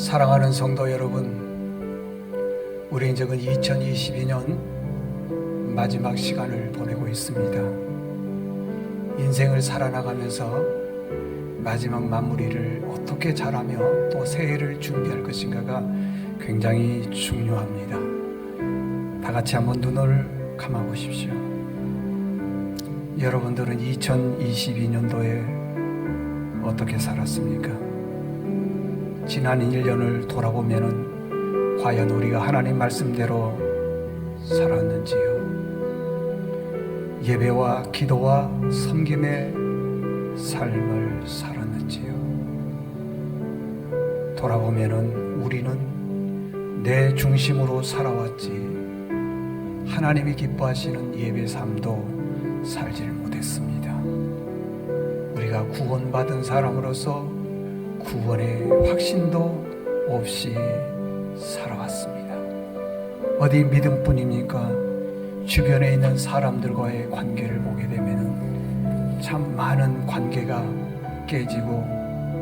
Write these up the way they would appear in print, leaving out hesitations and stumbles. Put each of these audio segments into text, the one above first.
사랑하는 성도 여러분, 우리 이제 2022년 마지막 시간을 보내고 있습니다. 인생을 살아나가면서 마지막 마무리를 어떻게 잘하며 또 새해를 준비할 것인가가 굉장히 중요합니다. 다 같이 한번 눈을 감아보십시오. 여러분들은 2022년도에 어떻게 살았습니까? 지난 1년을 돌아보면 과연 우리가 하나님 말씀대로 살았는지요? 예배와 기도와 섬김의 삶을 살았는지요? 돌아보면 우리는 내 중심으로 살아왔지 하나님이 기뻐하시는 예배 삶도 살지를 못했습니다. 우리가 구원받은 사람으로서 구원의 확신도 없이 살아왔습니다. 어디 믿음뿐입니까? 주변에 있는 사람들과의 관계를 보게 되면 참 많은 관계가 깨지고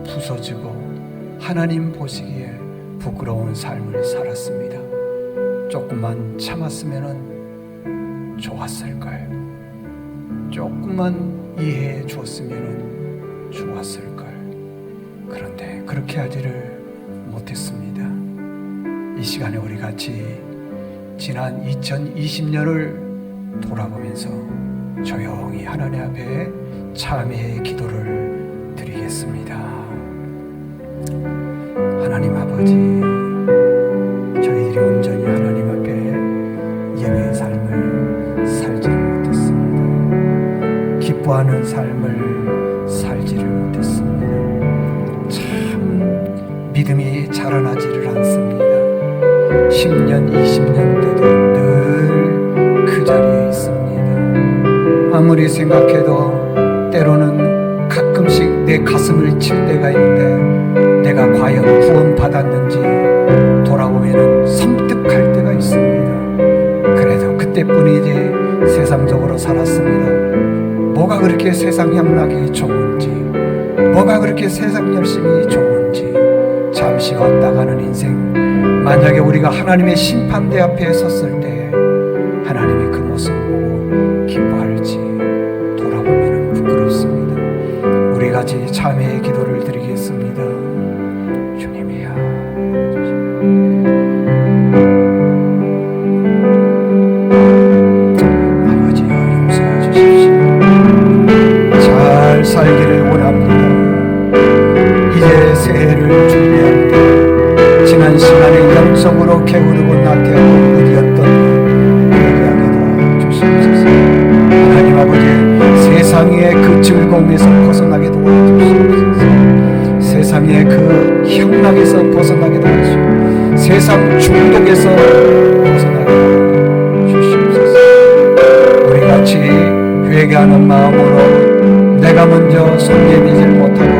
부서지고 하나님 보시기에 부끄러운 삶을 살았습니다. 조금만 참았으면 좋았을까요? 조금만 이해해 줬으면 좋았을까요? 그런데 그렇게 하지를 못했습니다. 이 시간에 우리 같이 지난 2020년을 돌아보면서 조용히 하나님 앞에 참회의 기도를 드리겠습니다. 하나님 아버지, 저희들이 온전히 하나님 앞에 예배의 삶을 살지를 못했습니다. 기뻐하는 삶을 살지를 못했습니다. 믿음이 자라나지를 않습니다. 10년, 20년 돼도 늘 그 자리에 있습니다. 아무리 생각해도 때로는 가끔씩 내 가슴을 칠 때가 있는데 내가 과연 구원받았는지 돌아보면 섬뜩할 때가 있습니다. 그래도 그때뿐이지 세상적으로 살았습니다. 뭐가 그렇게 세상 향락이 좋은지, 뭐가 그렇게 세상 열심히 좋은지, 잠시 왔다 가는 인생, 만약에 우리가 하나님의 심판대 앞에 섰을 때 하나님이 그 모습 보고 기뻐할지 돌아보면 부끄럽습니다. 우리 같이 참회의 기도를 드리겠습니다. 주님이야, 아버지여 용서해 주십시오. 잘 살기를 원합니다. 이제 새해를 준비할 때 지난 시간에 영적으로 게으르고 나태하고 어디였던 회개하게 도와주시옵소서. 하나님 아버지, 세상의 그 즐거움에서 벗어나게 도와주시옵소서. 세상의 그 향락에서 벗어나게 도와주시옵소서. 세상 중독에서 벗어나게 도와주시옵소서. 우리 같이 회개하는 마음으로 내가 먼저 손 내밀지 못하고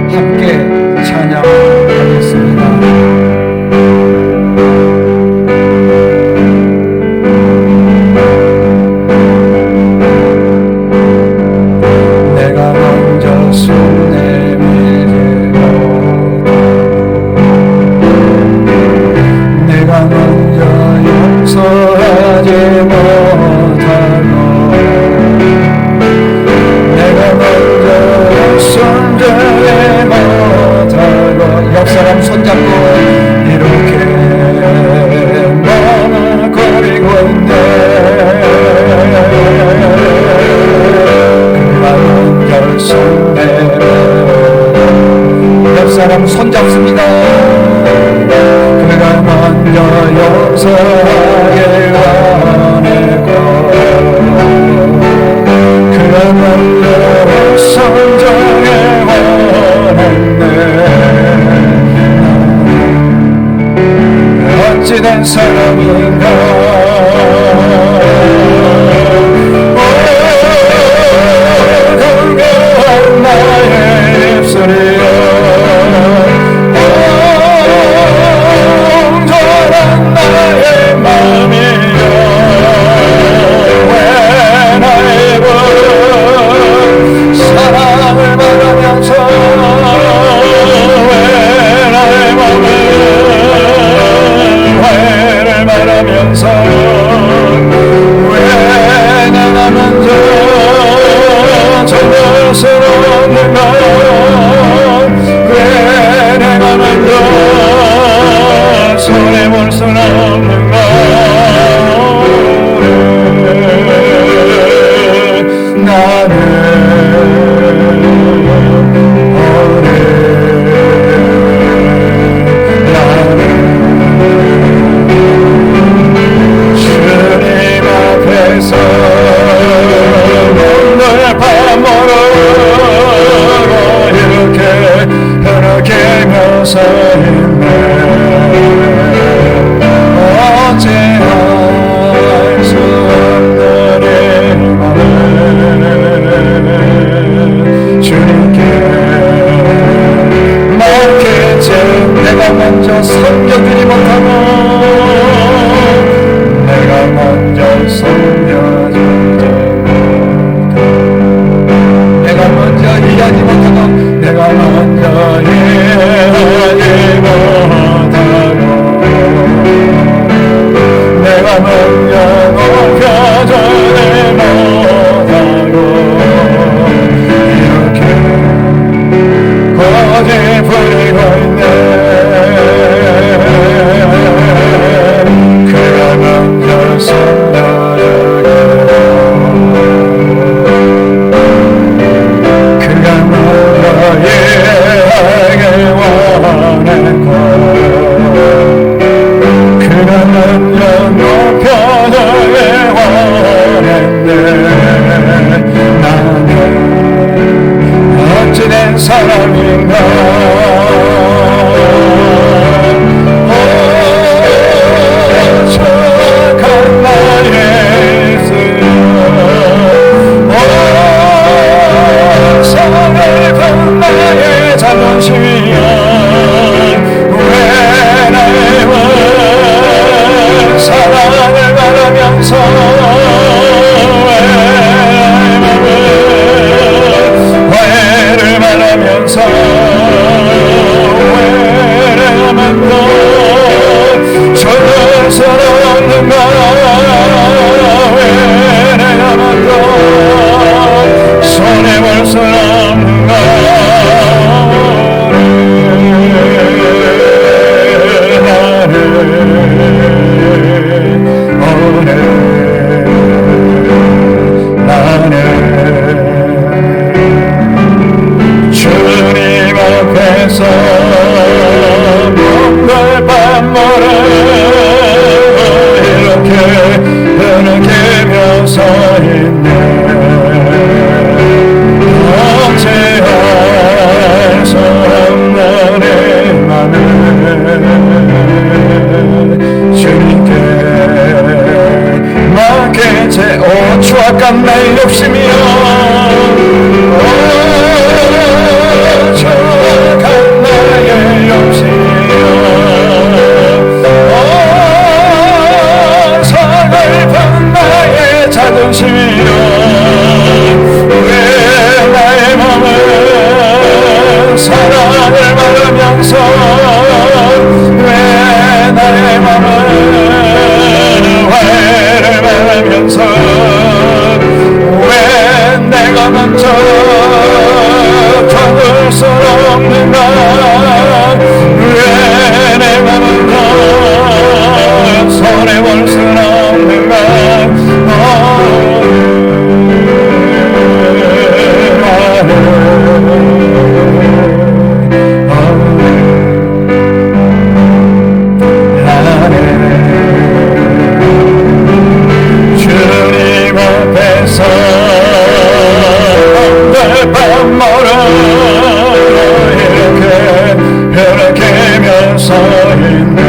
함께 찬양하겠습니다. 내가 먼저 손 내밀지 못하고 내가 먼저 용서하지 못하고 내가 먼저 손잡지 못하고 옆사람 손잡고 이렇게 머뭇거리고 있네. 그가 먼저 손 내밀어 옆사람 손잡습니다. 그가 먼저 용서하길 원했고 그가 먼저 성장을 원했네. 어찌된 사람인가. 건강한 나의 입술이여 온전한 나의 마음 서 있네. 어찌할 수 없는 내 맘을 주님께 맡기지. 내가 먼저 섬겨주지 못하고 내가 먼저 섬겨주지 못하고 내가 먼저 이해하지 못하고 내가 먼저 이해하지 못하고 내가 먼저 높여주지 못하고 이렇게 고집 부리고 있네. 그가 먼저 섬겨주고 그가 먼저 이해하길 원했고 그가 먼저 높여주길 원했네. 나는 어찌된 사람인가. 착한 나의 예수여. 서글픈 나의 자존심이여. 왜 나의 사랑을 바라면서 왜 나의 화해를 바라면서 왜 내가만 더 저럴 수 없는가. 왜 내가만 더 손해볼 수 없는가. 나는 주님 앞에서 뭔가 밤모를 이렇게 흐느끼며 서 있네. 어찌할 수 없는 내 맘을 주님께 맡기지. 오 추악한 나의 욕심이여. 오 추악한 나의 욕심이여. 오 서글픈 나의 자존심이여. 왜 나의 몸을 사랑을 바라면서 왜 나의 맘을 화해를 바라면서 왜 내가 먼저 trouble 수 없는가. 왜 내가 먼저 손해볼 수 없는가. 주님 앞에서 밤모를 이렇게 흐느끼며 서 있네.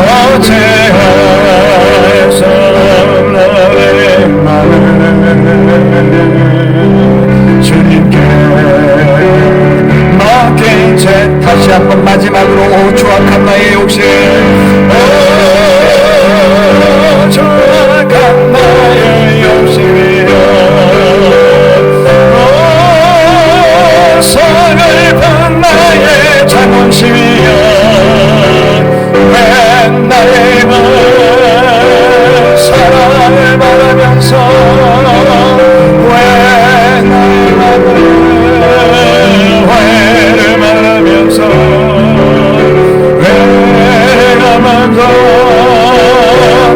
어찌할 수 없는 내 맘을 주님께 맡긴 채 다시 한번 마지막으로 오 추악한 나의 욕심. 오 추악한 나의 욕심이여. 오 서글픈 나의 자존심이여. 왜 나의 마음 사랑을 바라면서 왜 나의 맘을 화해를 바라면서 왜 내가 먼저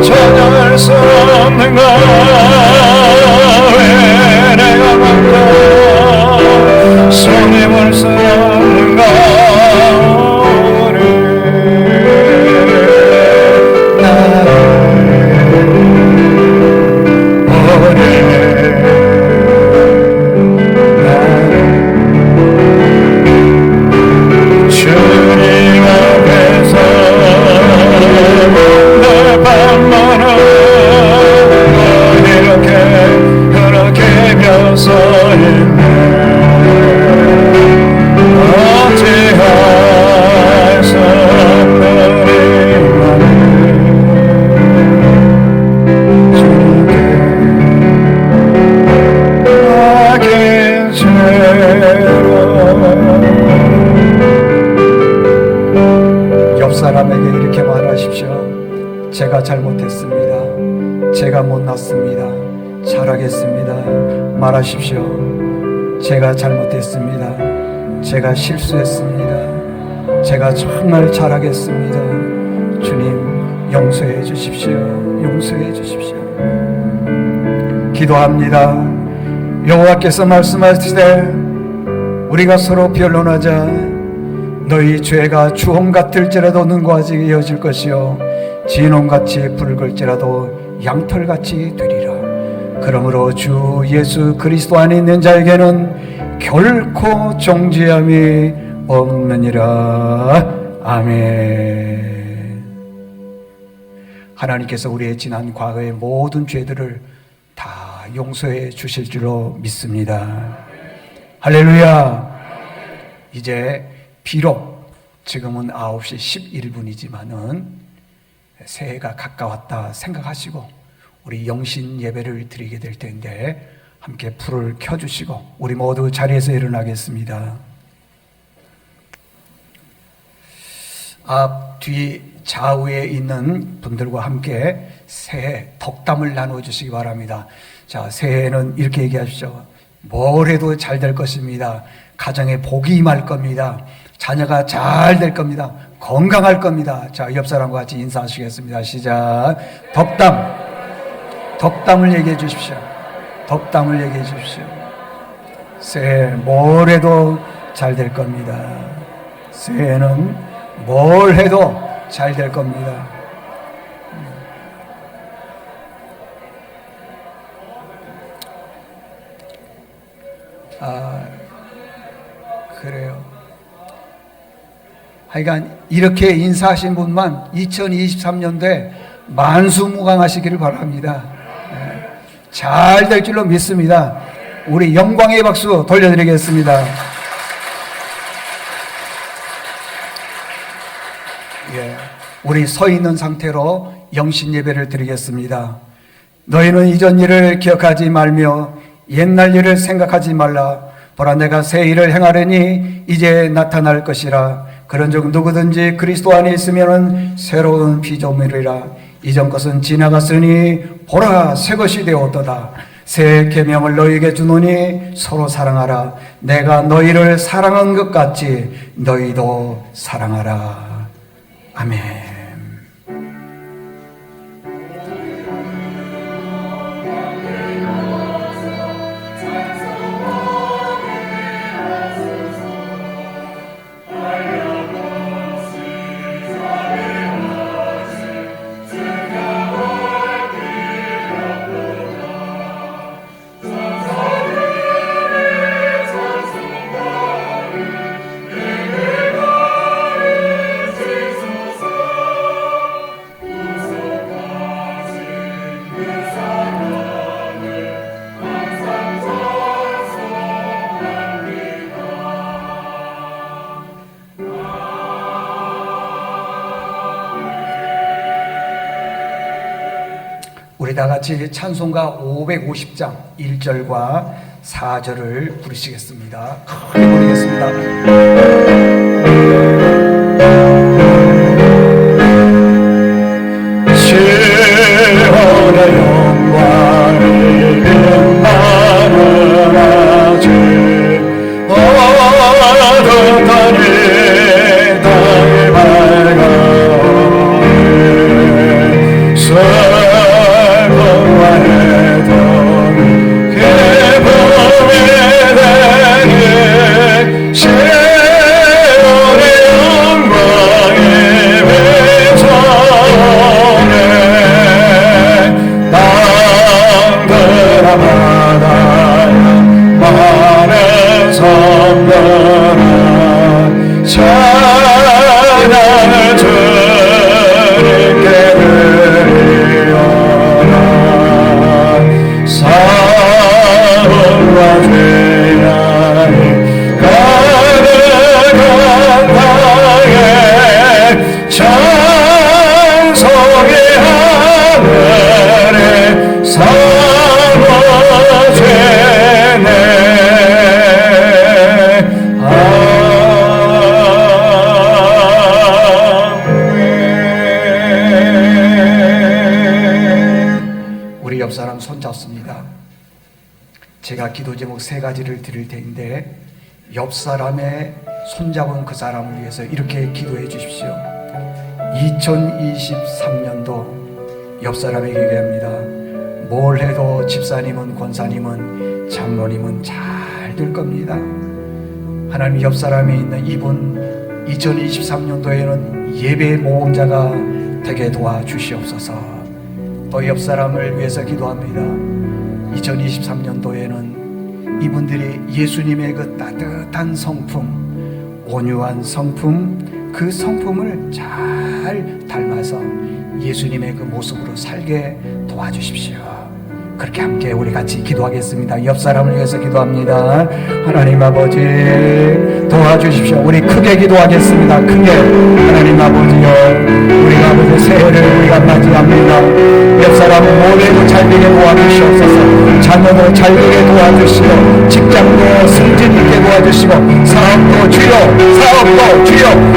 전혀 할 수 제가 잘못했습니다. 제가 못났습니다. 잘하겠습니다. 말하십시오. 제가 잘못했습니다. 제가 실수했습니다. 제가 정말 잘하겠습니다. 주님 용서해 주십시오. 용서해 주십시오. 기도합니다. 여호와께서 말씀하시되 우리가 서로 변론하자. 너희 죄가 주홍 같을지라도 눈과 같이 이어질 것이요 진홍같이 붉을지라도 양털같이 되리라. 그러므로 주 예수 그리스도 안에 있는 자에게는 결코 정죄함이 없느니라. 아멘. 하나님께서 우리의 지난 과거의 모든 죄들을 다 용서해 주실 줄로 믿습니다. 할렐루야. 이제 비록 지금은 9시 11분이지만은 새해가 가까웠다 생각하시고 우리 영신 예배를 드리게 될 텐데 함께 불을 켜주시고 우리 모두 자리에서 일어나겠습니다. 앞, 뒤, 좌우에 있는 분들과 함께 새해 덕담을 나눠주시기 바랍니다. 자, 새해는 이렇게 얘기하십시오. 뭘 해도 잘 될 것입니다. 가정에 복이 임할 겁니다. 자녀가 잘 될 겁니다. 건강할 겁니다. 자, 옆 사람과 같이 인사하시겠습니다. 시작. 덕담을 얘기해 주십시오. 덕담을 얘기해 주십시오. 새해 뭘 해도 잘 될 겁니다. 새해는 뭘 해도 잘 될 겁니다. 그래요. 하여간 이렇게 인사하신 분만 2023년도에 만수무강하시기를 바랍니다. 잘 될 줄로 믿습니다. 우리 영광의 박수 돌려드리겠습니다. 예, 우리 서 있는 상태로 영신 예배를 드리겠습니다. 너희는 이전 일을 기억하지 말며 옛날 일을 생각하지 말라. 보라, 내가 새 일을 행하려니 이제 나타날 것이라. 그런즉 누구든지 그리스도 안에 있으면 새로운 피조물이라. 이전 것은 지나갔으니 보라, 새 것이 되었도다. 새 계명을 너희에게 주노니 서로 사랑하라. 내가 너희를 사랑한 것 같이 너희도 사랑하라. 아멘. 우리 다 같이 찬송가 550장 1절과 4절을 부르시겠습니다. 크게 부르겠습니다. 시온의 영광이 빛나는 아침 어두운 달이 땅에 밝아오네. 찬양을 주님께 드리오라. 사랑과 죄악이 가득한 땅에 찬송의 하늘에 사모죄네. 남았습니다. 제가 기도 제목 3가지를 드릴 텐데 옆 사람의 손잡은 그 사람을 위해서 이렇게 기도해 주십시오. 2023년도 옆 사람에게 얘기합니다. 뭘 해도 집사님은, 권사님은, 장로님은 잘 될 겁니다. 하나님 옆 사람에 있는 이분 2023년도에는 예배 모험자가 되게 도와주시옵소서. 또 옆 사람을 위해서 기도합니다. 2023년도에는 이분들이 예수님의 그 따뜻한 성품, 온유한 성품, 그 성품을 잘 닮아서 예수님의 그 모습으로 살게 도와주십시오. 그렇게 함께 우리 같이 기도하겠습니다. 옆 사람을 위해서 기도합니다. 하나님 아버지 도와주십시오. 우리 크게 기도하겠습니다. 크게. 하나님 아버지요, 우리가 아버지 새해를 우리가 맞이합니다. 옆 사람은 모두에도 잘되게 도와주시옵소서. 자녀도 잘되게 도와주시고, 직장도 승진 있게 도와주시고, 사업도 주여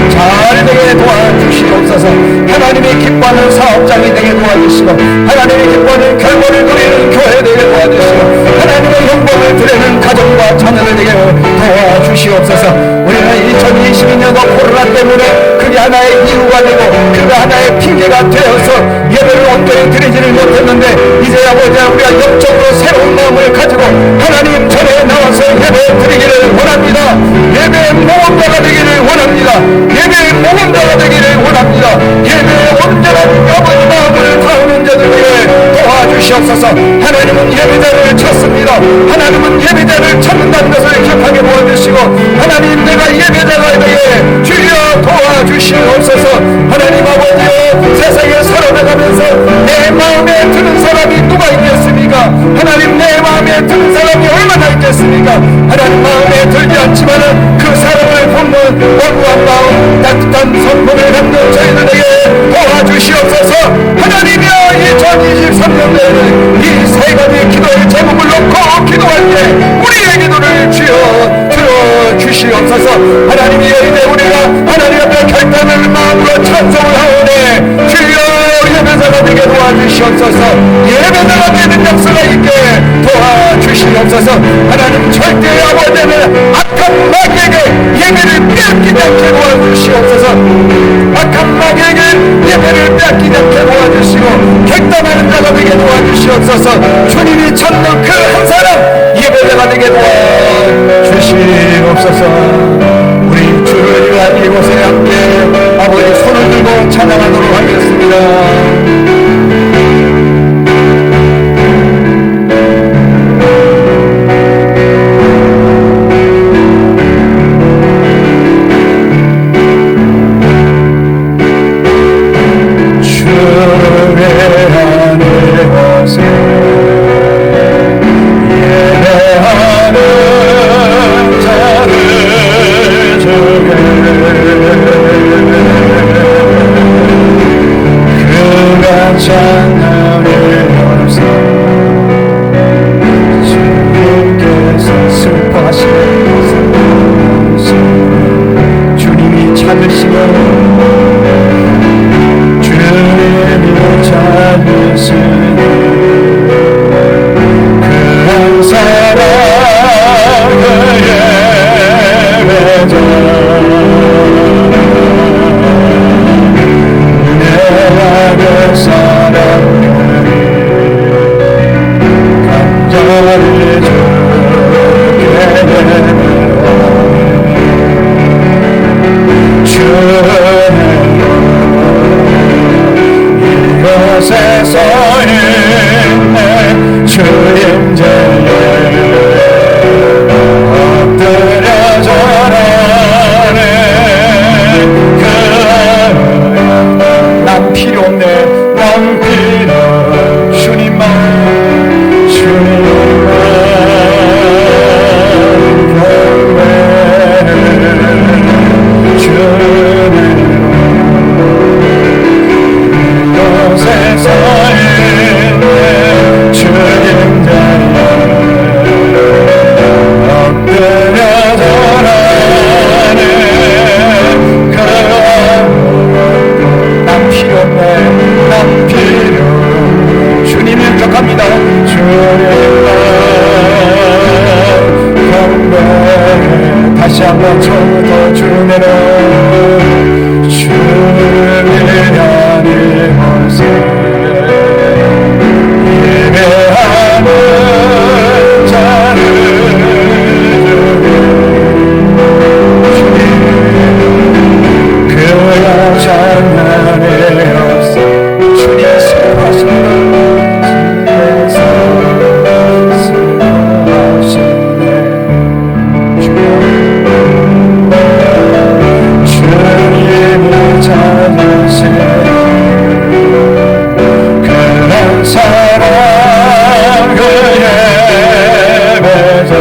잘되게 도와주시옵소서. 하나님이 기뻐하는 사업장이 되게 도와주시고, 하나님이 기뻐하는 결과를 누리는 교회 되게 도와주시고, 하나님의 영광을 드리는 가정과 자녀를 되게 도와주시옵소서. 우리는 2022년도 코로나 때문에 그게 하나의 이유가 되고 그가 하나의 핑계가 되어서 예배를 온전히 드리지를 못했는데, 이제 아버지 우리가 영적으로 새로운 마음을 가지고 하나님 전에 나와서 예배 드리기를 원합니다. 예배의 모험자가 되기를 원합니다. 예배의 모험자가 되기를 원합니다. 예배의 온전한 아버지 마음을 다하는 자들에게 도와주시옵소서. 하나님은 예배자를 찾습니다. 하나님은 예배자를 찾는다는 것을 기억하게 도와주시고, 하나님 내가 예배자가 되게 주여 도와주시옵소서. 하나님 아버지여, 세상에 살아나가면서 내 마음에 드는 사람이 누가 있겠습니까? 하나님 내 마음에 드는 사람이 얼마나 있겠습니까? 하나님 마음에 들지 않지만은 그 사람을 돕는 온유한 마음, 따뜻한 성품을 갖는 저희들에게 도와주시옵소서. 하나님이여, 2023년도에는 이 3가지 기도의 제목을 놓고 기도할 때 우리의 기도를 주여 들어주시옵소서. 하나님이여, 이제 우리가 하나님 앞에 결단을 마음으로 찬송을 하오니 주여 예배자가 되게 도와주시옵소서. 예배자가 되는 역사가 있게 도와주시옵소서. 하나님 절대 아버지는 악한 마귀에게 예배를 빼앗기지 않게 도와주시옵소서. 악한 마귀에게 예배를 빼앗기지 않게 도와주시고, 결단하는 자가 되게 도와주시옵소서. 주님이 찾는 그 한 사람 예배자가 되게 도와주시옵소서. 우리 주를 위한 이곳에 함께 아버지 손을 들고 찬양하도록 하겠습니다. 난 필요 없네. 장마쳐도 주내라 주를 향해 멀세 예배하는 자를 주님 그야 장난에 없어 주님 슬퍼하신다 주님을 찾으세 그런 사랑 그의 배자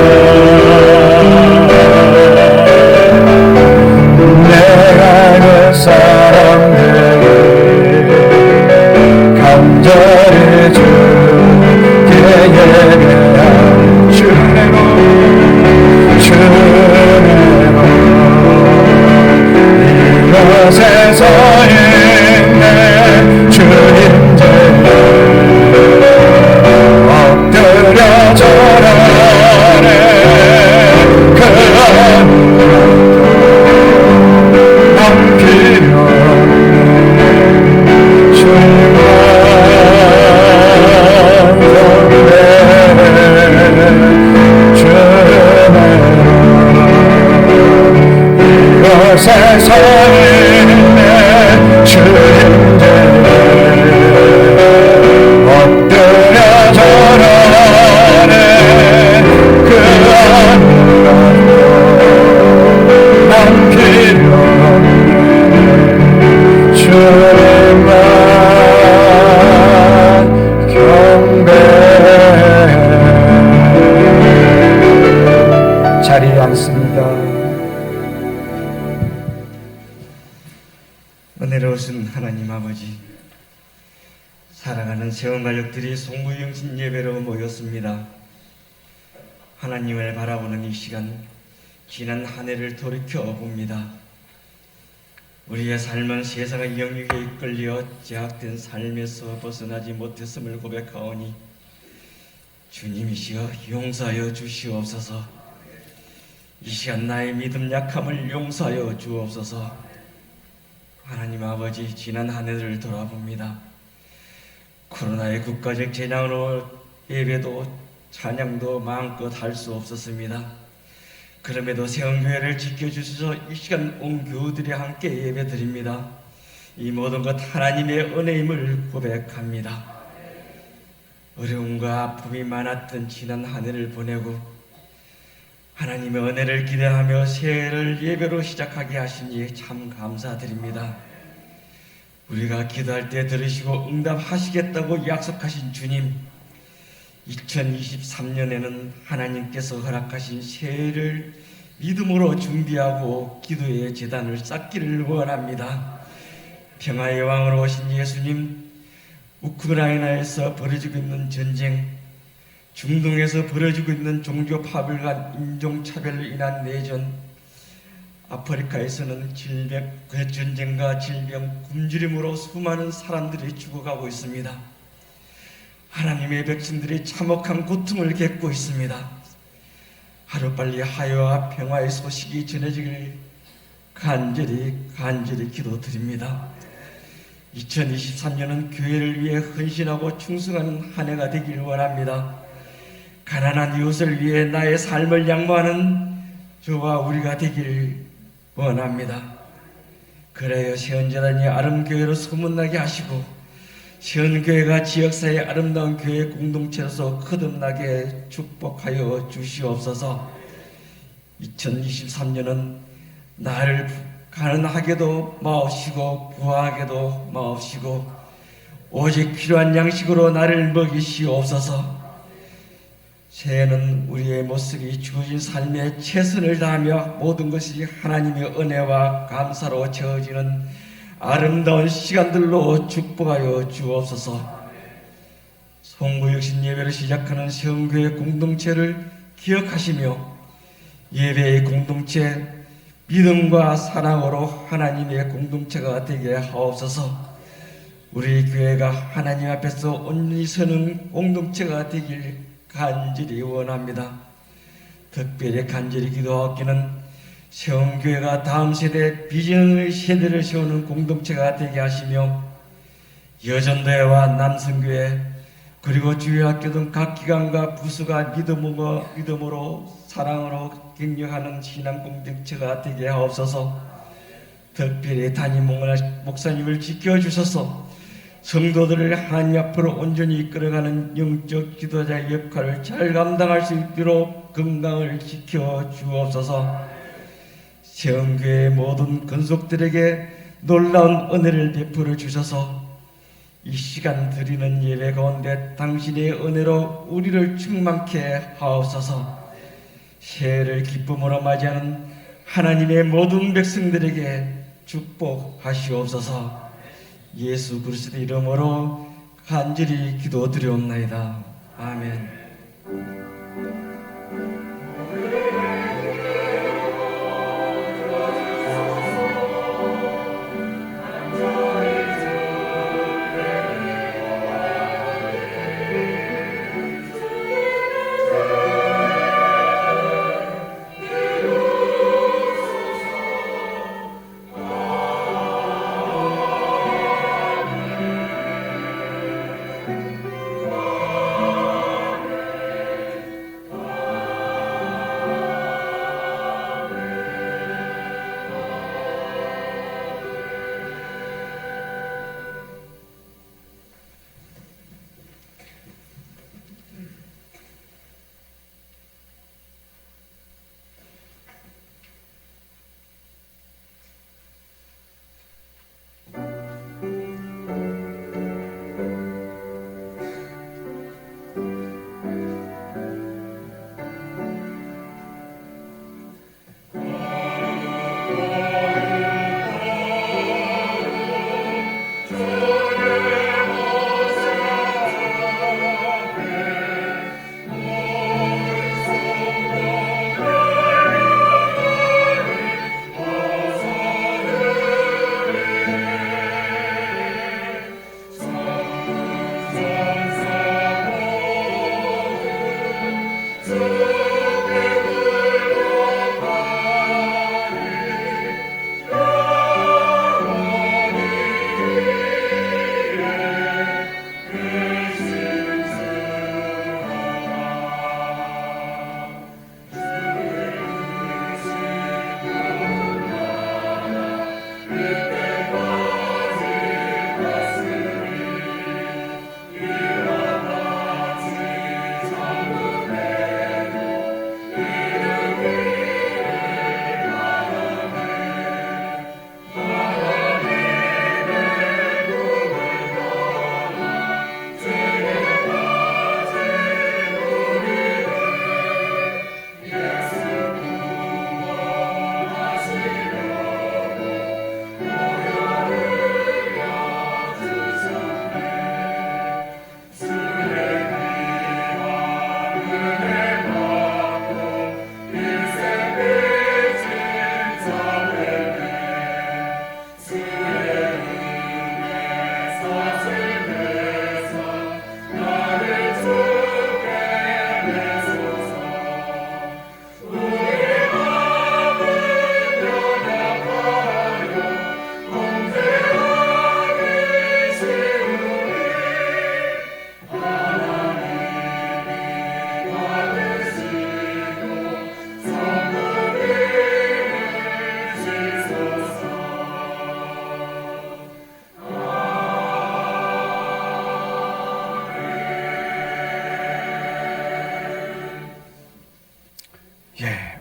내가 그 사람들을 간절히 주께 예배할 주내로 이곳에서 있네 주님 엎드려 절하네 그 난 필요 주님만 이곳에서 있네 주님들 엎드려 절하네 그 아무것도 난 필요 없네 주님만 경배해 자리에 앉습니다. 은혜로우신 하나님 아버지, 사랑하는 세원가족들이 송구영신 예배로 모였습니다. 하나님을 바라보는 이 시간, 지난 한 해를 돌이켜봅니다. 우리의 삶은 세상의 영역에 이끌려 제약된 삶에서 벗어나지 못했음을 고백하오니 주님이시여 용서하여 주시옵소서. 이 시간 나의 믿음 약함을 용서하여 주옵소서. 하나님 아버지, 지난 한 해를 돌아봅니다. 코로나의 국가적 재난으로 예배도 찬양도 마음껏 할 수 없었습니다. 그럼에도 세원교회를 지켜주셔서 이 시간 온 교우들이 함께 예배드립니다. 이 모든 것 하나님의 은혜임을 고백합니다. 어려움과 아픔이 많았던 지난 한 해를 보내고 하나님의 은혜를 기대하며 새해를 예배로 시작하게 하시니 참 감사드립니다. 우리가 기도할 때 들으시고 응답하시겠다고 약속하신 주님, 2023년에는 하나님께서 허락하신 새해를 믿음으로 준비하고 기도의 제단을 쌓기를 원합니다. 평화의 왕으로 오신 예수님, 우크라이나에서 벌어지고 있는 전쟁, 중동에서 벌어지고 있는 종교 파벌 간 인종차별로 인한 내전, 아프리카에서는 전쟁과 질병, 굶주림으로 수많은 사람들이 죽어가고 있습니다. 하나님의 백성들이 참혹한 고통을 겪고 있습니다. 하루빨리 화해와 평화의 소식이 전해지길 간절히 기도드립니다. 2023년은 교회를 위해 헌신하고 충성하는 한 해가 되길 원합니다. 가난한 이웃을 위해 나의 삶을 양보하는 저와 우리가 되길 원합니다. 그래야 세원재단이 아름교회로 소문나게 하시고 세원교회가 지역사회의 아름다운 교회 공동체로서 거듭나게 축복하여 주시옵소서. 2023년은 나를 가난하게도 마옵시고 부하게도 마옵시고 오직 필요한 양식으로 나를 먹이시옵소서. 새해는 우리의 모습이 주어진 삶에 최선을 다하며 모든 것이 하나님의 은혜와 감사로 채워지는 아름다운 시간들로 축복하여 주옵소서. 송구육신 예배를 시작하는 세원교회 공동체를 기억하시며 예배의 공동체, 믿음과 사랑으로 하나님의 공동체가 되게 하옵소서. 우리 교회가 하나님 앞에서 온전히 서는 공동체가 되길 간절히 원합니다. 특별히 간절히 기도하기는 세움교회가 다음 세대 비전의 세대를 세우는 공동체가 되게 하시며 여전도회와 남성교회 그리고 주일학교 등 각 기관과 부수가 믿음으로 사랑으로 격려하는 신앙 공동체가 되게 하옵소서. 특별히 담임 목사님을 지켜주셔서 성도들을 하나님 앞으로 온전히 이끌어가는 영적 지도자의 역할을 잘 감당할 수 있도록 건강을 지켜 주옵소서. 세움교회의 모든 권속들에게 놀라운 은혜를 베풀어 주셔서 이 시간 드리는 예배 가운데 당신의 은혜로 우리를 충만케 하옵소서. 새해를 기쁨으로 맞이하는 하나님의 모든 백성들에게 축복하시옵소서. 예수 그리스도 이름으로 간절히 기도드리옵나이다. 아멘.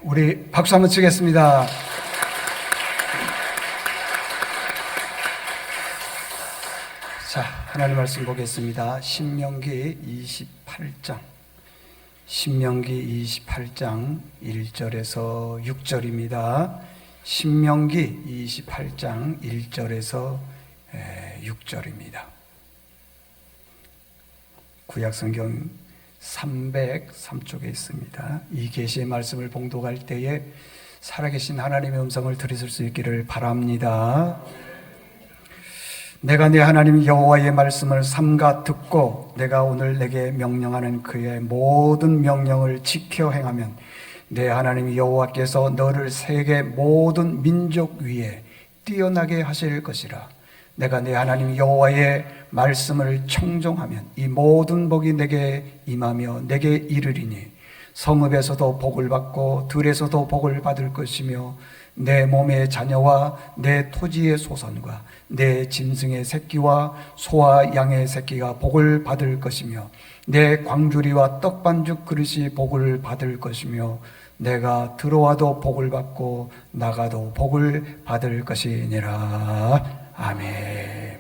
우리 박수 한번 치겠습니다. 자, 하나님 말씀 보겠습니다. 신명기 28장 1절에서 6절입니다. 신명기 28장 1절에서 6절입니다. 구약성경 303쪽에 있습니다. 이 계시의 말씀을 봉독할 때에 살아계신 하나님의 음성을 들으실 수 있기를 바랍니다. 내가 내 하나님 여호와의 말씀을 삼가 듣고 내가 오늘 내게 명령하는 그의 모든 명령을 지켜 행하면 내 하나님 여호와께서 너를 세계 모든 민족 위에 뛰어나게 하실 것이라. 내가 내 하나님 여호와의 말씀을 청종하면 이 모든 복이 내게 임하며 내게 이르리니 성읍에서도 복을 받고 들에서도 복을 받을 것이며 내 몸의 자녀와 내 토지의 소선과 내 짐승의 새끼와 소와 양의 새끼가 복을 받을 것이며 내 광주리와 떡반죽 그릇이 복을 받을 것이며 내가 들어와도 복을 받고 나가도 복을 받을 것이니라. 아멘.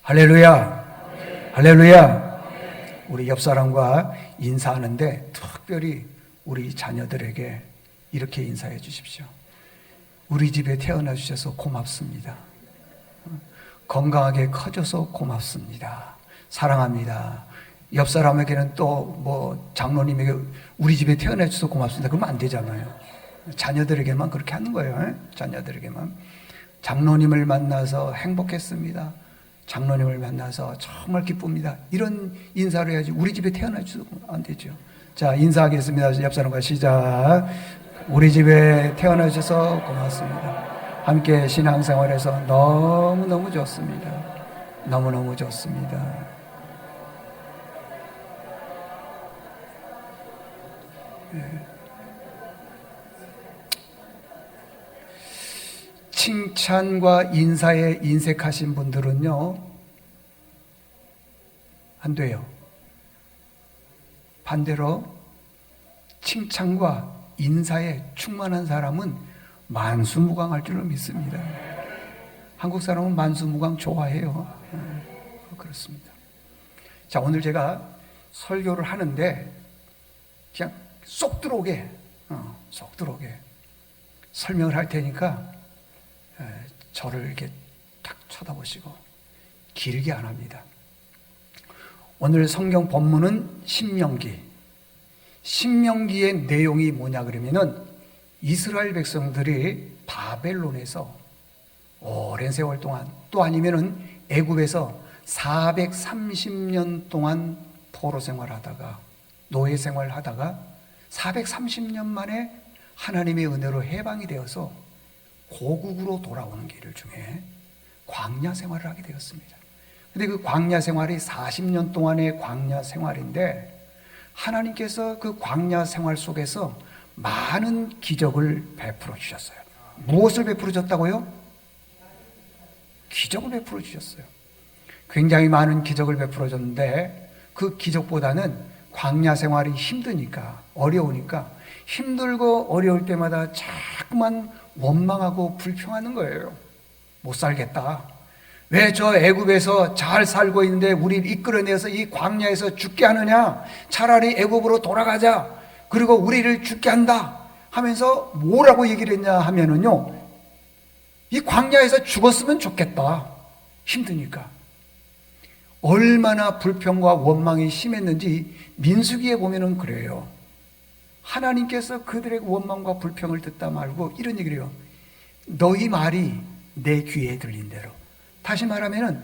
할렐루야. 할렐루야. 우리 옆 사람과 인사하는데 특별히 우리 자녀들에게 이렇게 인사해 주십시오. 우리 집에 태어나 주셔서 고맙습니다. 건강하게 커져서 고맙습니다. 사랑합니다. 옆 사람에게는 또 장로님에게 우리 집에 태어나 주셔서 고맙습니다. 그러면 안 되잖아요. 자녀들에게만 그렇게 하는 거예요. 자녀들에게만. 장로님을 만나서 행복했습니다. 장로님을 만나서 정말 기쁩니다. 이런 인사를 해야지 우리 집에 태어나 주셔서 안 되죠. 자, 인사하겠습니다. 옆 사람과 시작. 우리 집에 태어나 주셔서 고맙습니다. 함께 신앙생활에서 너무너무 좋습니다. 너무너무 좋습니다. 칭찬과 인사에 인색하신 분들은요, 안 돼요. 반대로 칭찬과 인사에 충만한 사람은 만수무강할 줄로 믿습니다. 한국 사람은 만수무강 좋아해요. 그렇습니다. 자, 오늘 제가 설교를 하는데 그냥 쏙 들어오게 설명을 할 테니까 저를 이렇게 딱 쳐다보시고 길게 안 합니다. 오늘 성경 본문은 신명기의 내용이 뭐냐 그러면은 이스라엘 백성들이 바벨론에서 오랜 세월 동안 또 아니면은 애굽에서 430년 동안 포로 생활하다가 노예 생활하다가 430년 만에 하나님의 은혜로 해방이 되어서 고국으로 돌아오는 길 중에 광야 생활을 하게 되었습니다. 근데 그 광야 생활이 40년 동안의 광야 생활인데 하나님께서 그 광야 생활 속에서 많은 기적을 베풀어 주셨어요. 무엇을 베풀어 줬다고요? 기적을 베풀어 주셨어요. 굉장히 많은 기적을 베풀어 줬는데 그 기적보다는 광야 생활이 힘드니까, 어려우니까 힘들고 어려울 때마다 자꾸만 원망하고 불평하는 거예요. 못 살겠다. 왜 저 애굽에서 잘 살고 있는데 우리를 이끌어내서 이 광야에서 죽게 하느냐? 차라리 애굽으로 돌아가자. 그리고 우리를 죽게 한다 하면서 뭐라고 얘기를 했냐 하면은요, 이 광야에서 죽었으면 좋겠다. 힘드니까. 얼마나 불평과 원망이 심했는지 민수기에 보면은 그래요. 하나님께서 그들의 원망과 불평을 듣다 말고 이런 얘기를 해요. 너희 말이 내 귀에 들린 대로. 다시 말하면은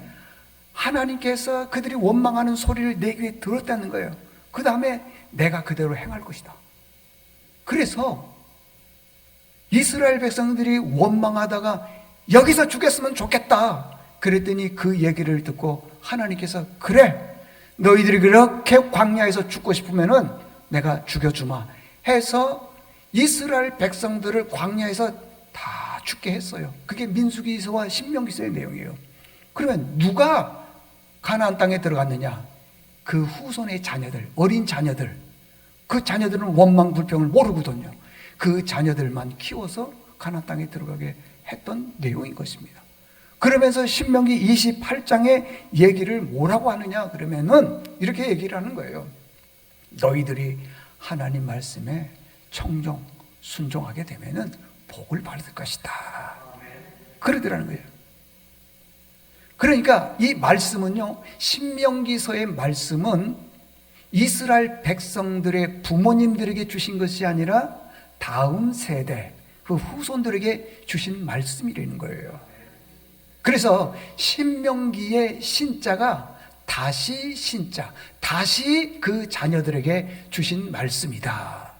하나님께서 그들이 원망하는 소리를 내 귀에 들었다는 거예요. 그 다음에 내가 그대로 행할 것이다. 그래서 이스라엘 백성들이 원망하다가 여기서 죽였으면 좋겠다 그랬더니 그 얘기를 듣고 하나님께서 그래, 너희들이 그렇게 광야에서 죽고 싶으면은 내가 죽여주마 해서 이스라엘 백성들을 광야에서 다 죽게 했어요. 그게 민수기서와 신명기서의 내용이에요. 그러면 누가 가나안 땅에 들어갔느냐? 그 후손의 자녀들, 어린 자녀들. 그 자녀들은 원망 불평을 모르거든요. 그 자녀들만 키워서 가나안 땅에 들어가게 했던 내용인 것입니다. 그러면서 신명기 28장의 얘기를 뭐라고 하느냐 그러면은 이렇게 얘기를 하는 거예요. 너희들이 하나님 말씀에 청정, 순종하게 되면은 복을 받을 것이다. 그러더라는 거예요. 그러니까 이 말씀은요, 신명기서의 말씀은 이스라엘 백성들의 부모님들에게 주신 것이 아니라 다음 세대, 그 후손들에게 주신 말씀이라는 거예요. 그래서 신명기의 신자가 다시 신자, 다시 그 자녀들에게 주신 말씀이다.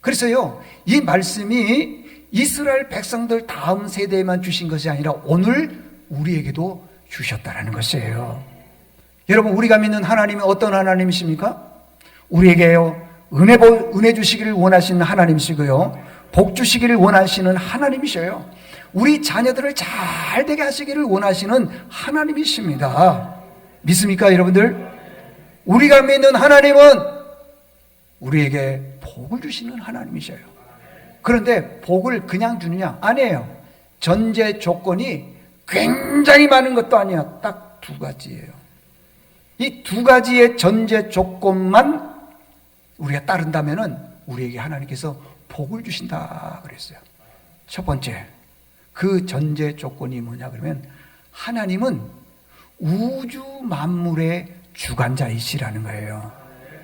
그래서요, 이 말씀이 이스라엘 백성들 다음 세대에만 주신 것이 아니라 오늘 우리에게도 주셨다라는 것이에요. 여러분, 우리가 믿는 하나님이 어떤 하나님이십니까? 우리에게요, 은혜 주시기를 원하시는 하나님이시고요, 복 주시기를 원하시는 하나님이셔요. 우리 자녀들을 잘 되게 하시기를 원하시는 하나님이십니다. 믿습니까, 여러분들? 우리가 믿는 하나님은 우리에게 복을 주시는 하나님이셔요. 그런데 복을 그냥 주느냐? 아니에요. 전제 조건이 굉장히 많은 것도 아니야. 딱 두 가지예요. 이 두 가지의 전제 조건만 우리가 따른다면은 우리에게 하나님께서 복을 주신다 그랬어요. 첫 번째, 그 전제 조건이 뭐냐 그러면 하나님은 우주 만물의 주관자이시라는 거예요.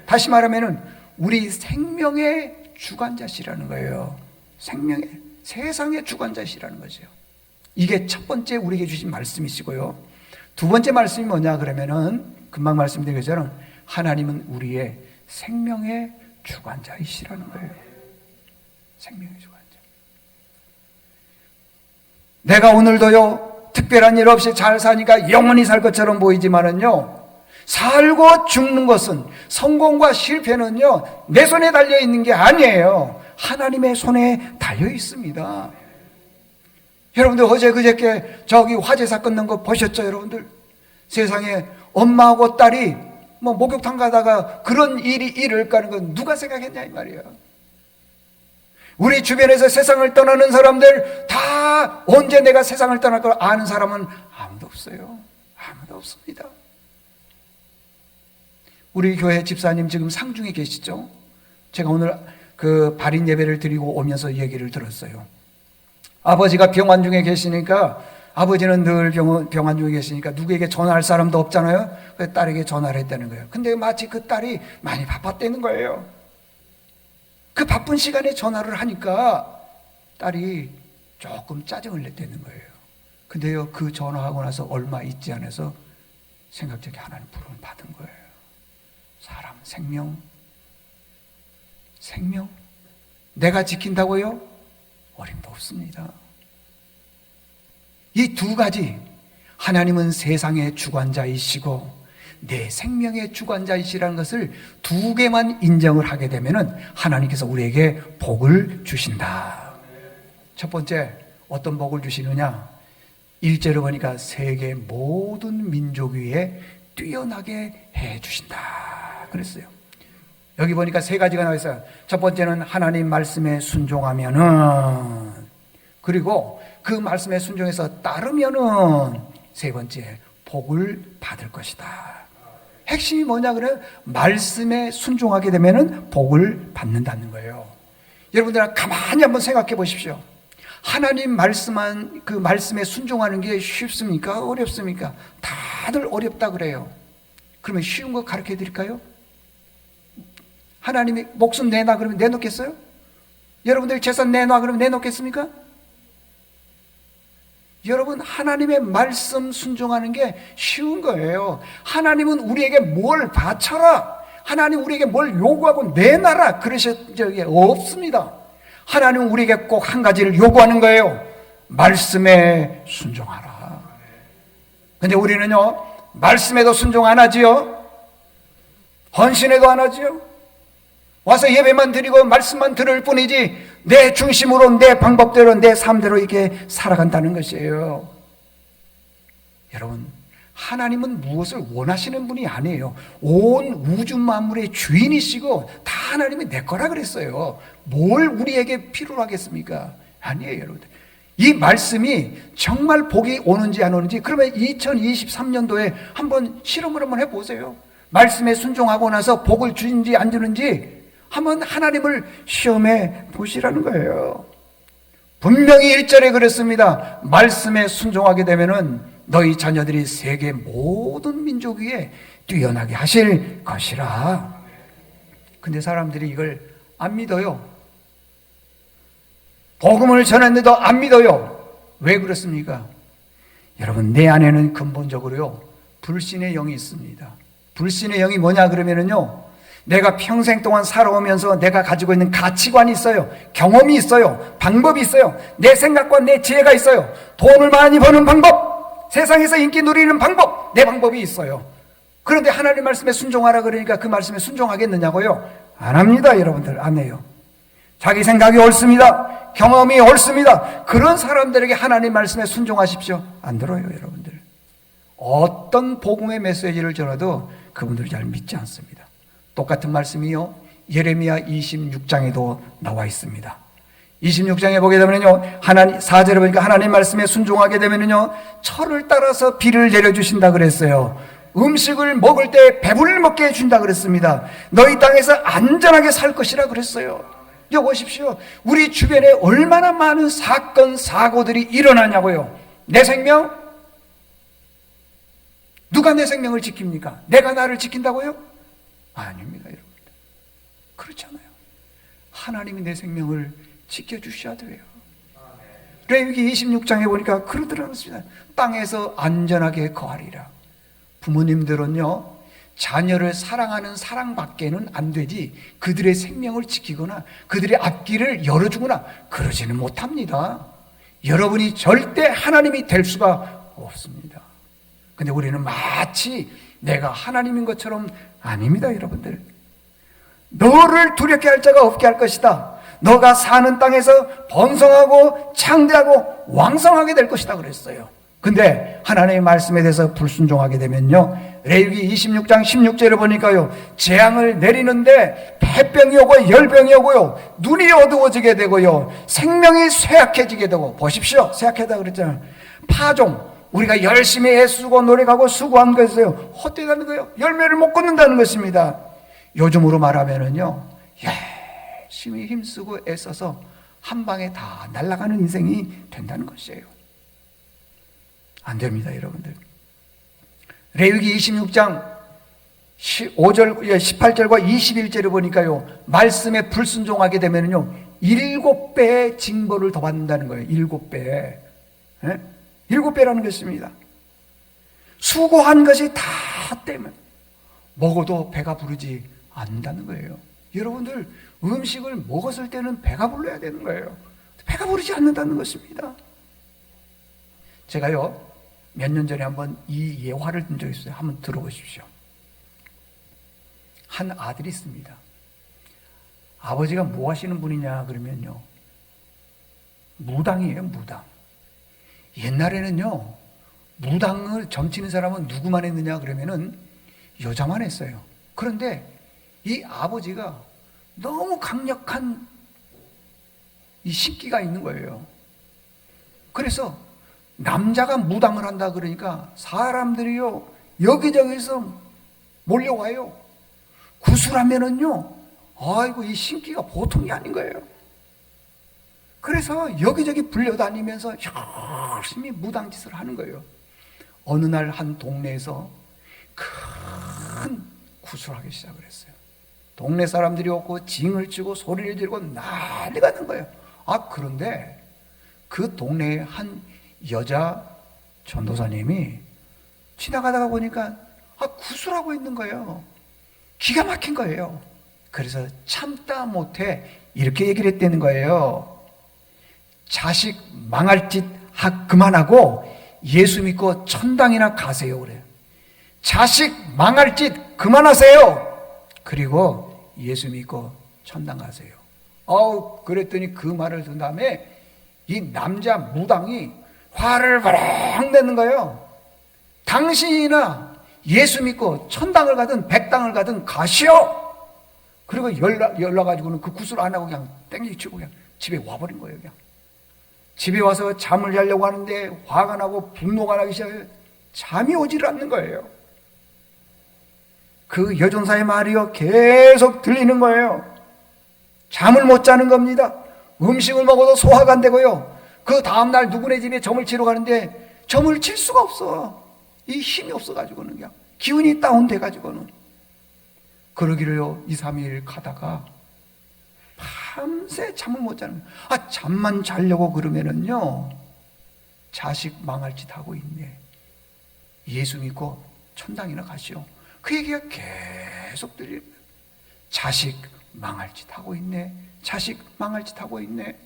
다시 말하면은 우리 생명의 주관자시라는 거예요. 세상의 주관자시라는 거죠. 이게 첫 번째 우리에게 주신 말씀이시고요. 두 번째 말씀이 뭐냐 그러면은 금방 말씀드린 것처럼 하나님은 우리의 생명의 주관자이시라는 거예요. 생명의 주관자. 내가 오늘도요, 특별한 일 없이 잘 사니까 영원히 살 것처럼 보이지만은요, 살고 죽는 것은, 성공과 실패는요, 내 손에 달려 있는 게 아니에요. 하나님의 손에 달려 있습니다. 여러분들 어제 그저께 저기 화재 사건 난 거 보셨죠, 여러분들? 세상에 엄마하고 딸이 목욕탕 가다가 그런 일이 일을까는 건 누가 생각했냐 이 말이에요. 우리 주변에서 세상을 떠나는 사람들 다 언제 내가 세상을 떠날 걸 아는 사람은 아무도 없어요. 아무도 없습니다. 우리 교회 집사님 지금 상중에 계시죠? 제가 오늘 그 발인 예배를 드리고 오면서 얘기를 들었어요. 아버지가 병환 중에 계시니까, 아버지는 늘 병환 중에 계시니까 누구에게 전화할 사람도 없잖아요. 그래서 딸에게 전화를 했다는 거예요. 근데 마치 그 딸이 많이 바빴다는 거예요. 그 바쁜 시간에 전화를 하니까 딸이 조금 짜증을 냈다는 거예요. 근데요, 그 전화하고 나서 얼마 있지 않아서 생각적인 하나님 부름을 받은 거예요. 사람 생명 내가 지킨다고요? 어림도 없습니다. 이 두 가지, 하나님은 세상의 주관자이시고 내 생명의 주관자이시라는 것을 두 개만 인정을 하게 되면은 하나님께서 우리에게 복을 주신다. 첫 번째, 어떤 복을 주시느냐? 1절을 보니까 세계 모든 민족 위에 뛰어나게 해 주신다 그랬어요. 여기 보니까 세 가지가 나와 있어요. 첫 번째는 하나님 말씀에 순종하면은, 그리고 그 말씀에 순종해서 따르면은, 세 번째, 복을 받을 것이다. 핵심이 뭐냐 그래요? 말씀에 순종하게 되면은 복을 받는다는 거예요. 여러분들 가만히 한번 생각해 보십시오. 하나님 말씀한 그 말씀에 순종하는 게 쉽습니까? 어렵습니까? 다들 어렵다 그래요. 그러면 쉬운 거 가르쳐 드릴까요? 하나님이 목숨 내놔 그러면 내놓겠어요? 여러분들 재산 내놔 그러면 내놓겠습니까? 여러분, 하나님의 말씀 순종하는 게 쉬운 거예요. 하나님은 우리에게 뭘 바쳐라, 하나님 우리에게 뭘 요구하고 내놔라 그러신 적이 없습니다. 하나님은 우리에게 꼭 한 가지를 요구하는 거예요. 말씀에 순종하라. 근데 우리는요, 말씀에도 순종 안 하지요. 헌신에도 안 하지요. 와서 예배만 드리고 말씀만 들을 뿐이지 내 중심으로, 내 방법대로, 내 삶대로 이렇게 살아간다는 것이에요. 여러분, 하나님은 무엇을 원하시는 분이 아니에요. 온 우주 만물의 주인이시고 다 하나님이 내 거라 그랬어요. 뭘 우리에게 필요로 하겠습니까? 아니에요, 여러분들. 이 말씀이 정말 복이 오는지 안 오는지, 그러면 2023년도에 한번 실험을 한번 해보세요. 말씀에 순종하고 나서 복을 주는지 안 주는지 한번 하나님을 시험해 보시라는 거예요. 분명히 1절에 그랬습니다. 말씀에 순종하게 되면은 너희 자녀들이 세계 모든 민족 위에 뛰어나게 하실 것이라. 근데 사람들이 이걸 안 믿어요. 복음을 전했는데도 안 믿어요. 왜 그렇습니까? 여러분, 내 안에는 근본적으로요, 불신의 영이 있습니다. 불신의 영이 뭐냐 그러면은요, 내가 평생 동안 살아오면서 내가 가지고 있는 가치관이 있어요. 경험이 있어요. 방법이 있어요. 내 생각과 내 지혜가 있어요. 돈을 많이 버는 방법, 세상에서 인기 누리는 방법, 내 방법이 있어요. 그런데 하나님 말씀에 순종하라 그러니까 그 말씀에 순종하겠느냐고요? 안 합니다, 여러분들. 안 해요. 자기 생각이 옳습니다. 경험이 옳습니다. 그런 사람들에게 하나님 말씀에 순종하십시오. 안 들어요, 여러분들. 어떤 복음의 메시지를 전해도 그분들이 잘 믿지 않습니다. 똑같은 말씀이요, 예레미야 26장에도 나와 있습니다. 26장에 보게 되면요, 하나님 4절에 보니까 하나님 말씀에 순종하게 되면요, 철을 따라서 비를 내려주신다 그랬어요. 음식을 먹을 때 배불리 먹게 해준다 그랬습니다. 너희 땅에서 안전하게 살 것이라 그랬어요. 여보십시오, 우리 주변에 얼마나 많은 사건 사고들이 일어나냐고요. 내 생명? 누가 내 생명을 지킵니까? 내가 나를 지킨다고요? 아닙니다, 여러분. 그렇잖아요. 하나님이 내 생명을 지켜주셔야 돼요. 레위기 26장에 보니까 그러더라고요. 땅에서 안전하게 거하리라. 부모님들은요, 자녀를 사랑하는 사랑밖에는 안 되지 그들의 생명을 지키거나 그들의 앞길을 열어주거나 그러지는 못합니다. 여러분이 절대 하나님이 될 수가 없습니다. 근데 우리는 마치 내가 하나님인 것처럼 아닙니다, 여러분들. 너를 두렵게 할 자가 없게 할 것이다. 너가 사는 땅에서 번성하고 창대하고 왕성하게 될 것이다 그랬어요. 근데 하나님의 말씀에 대해서 불순종하게 되면요, 레위기 26장 16절을 보니까요, 재앙을 내리는데 폐병이 오고 열병이 오고요, 눈이 어두워지게 되고요, 생명이 쇠약해지게 되고, 보십시오, 쇠약하다 그랬잖아요. 파종, 우리가 열심히 애쓰고 노력하고 수고한 것이에요. 헛되다는 거예요. 열매를 못 끊는다는 것입니다. 요즘으로 말하면은요, 열심히 힘쓰고 애써서 한 방에 다 날아가는 인생이 된다는 것이에요. 안 됩니다, 여러분들. 레위기 26장 5절, 18절과 21절을 보니까요, 말씀에 불순종하게 되면요, 7배의 징벌을 더 받는다는 거예요. 7배. 7배라는 것입니다. 수고한 것이 다 때문에 먹어도 배가 부르지 않는다는 거예요. 여러분들, 음식을 먹었을 때는 배가 불러야 되는 거예요. 배가 부르지 않는다는 것입니다. 제가요, 몇 년 전에 한번 이 예화를 든 적이 있어요. 한번 들어보십시오. 한 아들이 있습니다. 아버지가 뭐 하시는 분이냐 그러면요, 무당이에요, 무당. 옛날에는요, 무당을 점치는 사람은 누구만 했느냐 그러면은 여자만 했어요. 그런데 이 아버지가 너무 강력한 이 신기가 있는 거예요. 그래서 남자가 무당을 한다 그러니까 사람들이요, 여기저기서 몰려와요. 구슬하면은요, 아이고, 이 신기가 보통이 아닌 거예요. 그래서 여기저기 불려다니면서 열심히 무당짓을 하는 거예요. 어느 날 한 동네에서 큰 구슬을 하기 시작을 했어요. 동네 사람들이 오고 징을 치고 소리를 지르고 난리가 난 거예요. 그런데 그 동네에 한 여자 전도사님이 지나가다가 보니까 구슬하고 있는 거예요. 기가 막힌 거예요. 그래서 참다 못해 이렇게 얘기를 했다는 거예요. 자식 망할 짓 그만하고 예수 믿고 천당이나 가세요 그래요. 자식 망할 짓 그만하세요. 그리고 예수 믿고 천당 가세요. 그랬더니 그 말을 듣은 다음에 이 남자 무당이 화를 버럭 내는 거예요. 당신이나 예수 믿고 천당을 가든 백당을 가든 가시오. 그리고 열나가지고는 그 구슬 안 하고 그냥 땡기치고 그냥 집에 와버린 거예요. 그냥 집에 와서 잠을 자려고 하는데 화가 나고 분노가 나기 시작해요. 잠이 오질 않는 거예요. 그 여종사의 말이요, 계속 들리는 거예요. 잠을 못 자는 겁니다. 음식을 먹어도 소화가 안 되고요, 그 다음날 누구네 집에 점을 치러 가는데 점을 칠 수가 없어. 이 힘이 없어가지고는, 그냥 기운이 다운돼가지고는. 그러기를요, 2, 3일 가다가 밤새 잠을 못 자는 거예요. 잠만 자려고 그러면은요, 자식 망할 짓 하고 있네. 예수 믿고 천당이나 가시오. 그 얘기가 계속 들립니다. 자식 망할 짓 하고 있네. 자식 망할 짓 하고 있네.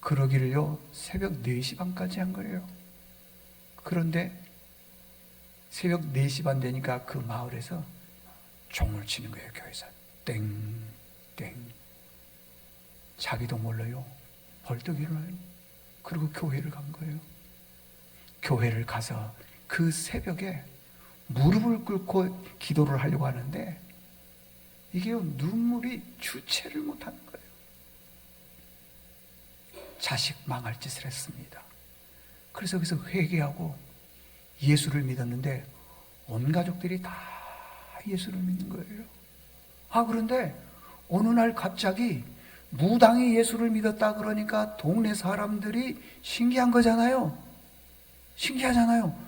그러기를요 새벽 4시 반까지 한 거예요. 그런데 새벽 4시 반 되니까 그 마을에서 종을 치는 거예요. 교회에서 땡땡. 자기도 몰라요. 벌떡 일어나요. 그리고 교회를 간 거예요. 교회를 가서 그 새벽에 무릎을 꿇고 기도를 하려고 하는데 이게요 눈물이 주체를 못하는 거예요. 자식 망할 짓을 했습니다. 그래서 거기서 회개하고 예수를 믿었는데 온 가족들이 다 예수를 믿는 거예요. 그런데 어느 날 갑자기 무당이 예수를 믿었다 그러니까 동네 사람들이 신기한 거잖아요. 신기하잖아요.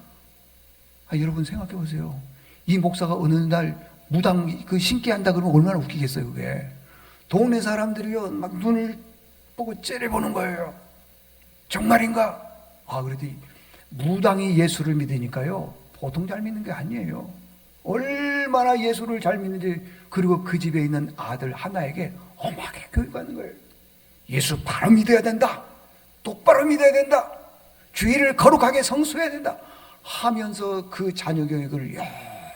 여러분 생각해 보세요. 이 목사가 어느 날 무당 그 신기한다 그러면 얼마나 웃기겠어요, 그게. 동네 사람들이요 막 눈을 보고 째려보는 거예요. 정말인가? 그래도 무당이 예수를 믿으니까요 보통 잘 믿는 게 아니에요. 얼마나 예수를 잘 믿는지. 그리고 그 집에 있는 아들 하나에게 엄하게 교육하는 거예요. 예수 바로 믿어야 된다. 똑바로 믿어야 된다. 주의를 거룩하게 성수해야 된다 하면서 그 자녀 교육을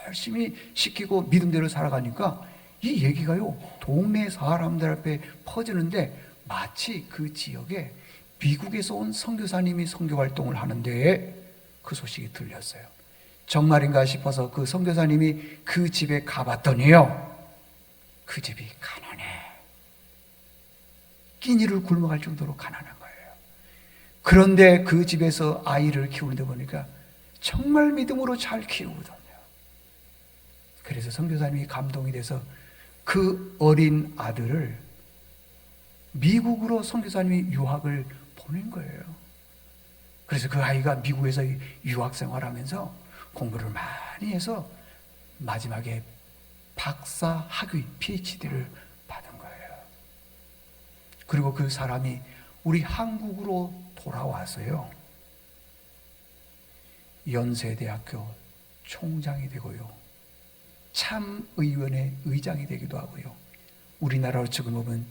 열심히 시키고 믿음대로 살아가니까 이 얘기가요 동네 사람들 앞에 퍼지는데 마치 그 지역에 미국에서 온 선교사님이 선교활동을 하는데 그 소식이 들렸어요. 정말인가 싶어서 그 선교사님이 그 집에 가봤더니요 그 집이 가난해. 끼니를 굶어갈 정도로 가난한 거예요. 그런데 그 집에서 아이를 키우는데 보니까 정말 믿음으로 잘 키우거든요. 그래서 선교사님이 감동이 돼서 그 어린 아들을 미국으로 선교사님이 유학을 보낸 거예요. 그래서 그 아이가 미국에서 유학 생활하면서 공부를 많이 해서 마지막에 박사 학위 PhD를 받은 거예요. 그리고 그 사람이 우리 한국으로 돌아와서요 연세대학교 총장이 되고요 참의원회 의장이 되기도 하고요 우리나라로 지금 보면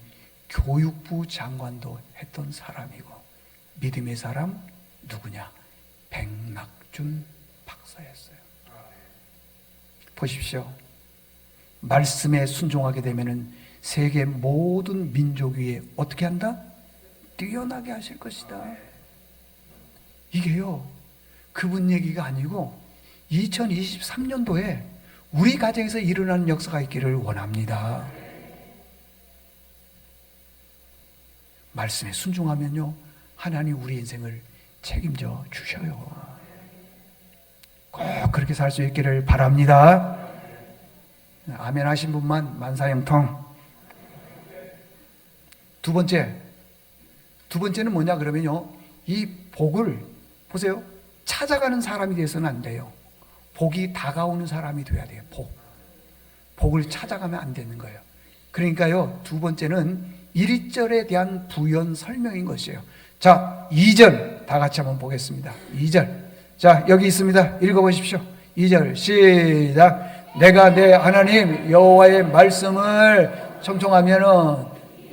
교육부 장관도 했던 사람이고 믿음의 사람 누구냐? 백낙준 박사였어요. 보십시오. 말씀에 순종하게 되면은 세계 모든 민족 위에 어떻게 한다? 뛰어나게 하실 것이다. 이게요 그분 얘기가 아니고 2023년도에 우리 가정에서 일어나는 역사가 있기를 원합니다. 말씀에 순종하면요 하나님 우리 인생을 책임져 주셔요. 꼭 그렇게 살 수 있기를 바랍니다. 아멘 하신 분만 만사형통. 두 번째는 뭐냐 그러면요 이 복을 보세요 찾아가는 사람이 돼서는 안 돼요. 복이 다가오는 사람이 돼야 돼요. 복을 찾아가면 안 되는 거예요. 그러니까요 두 번째는 1절에 대한 부연 설명인 것이에요. 자 2절 다 같이 한번 보겠습니다. 2절 자 여기 있습니다. 읽어보십시오. 2절 시작. 내가 내 하나님 여호와의 말씀을 청종하면은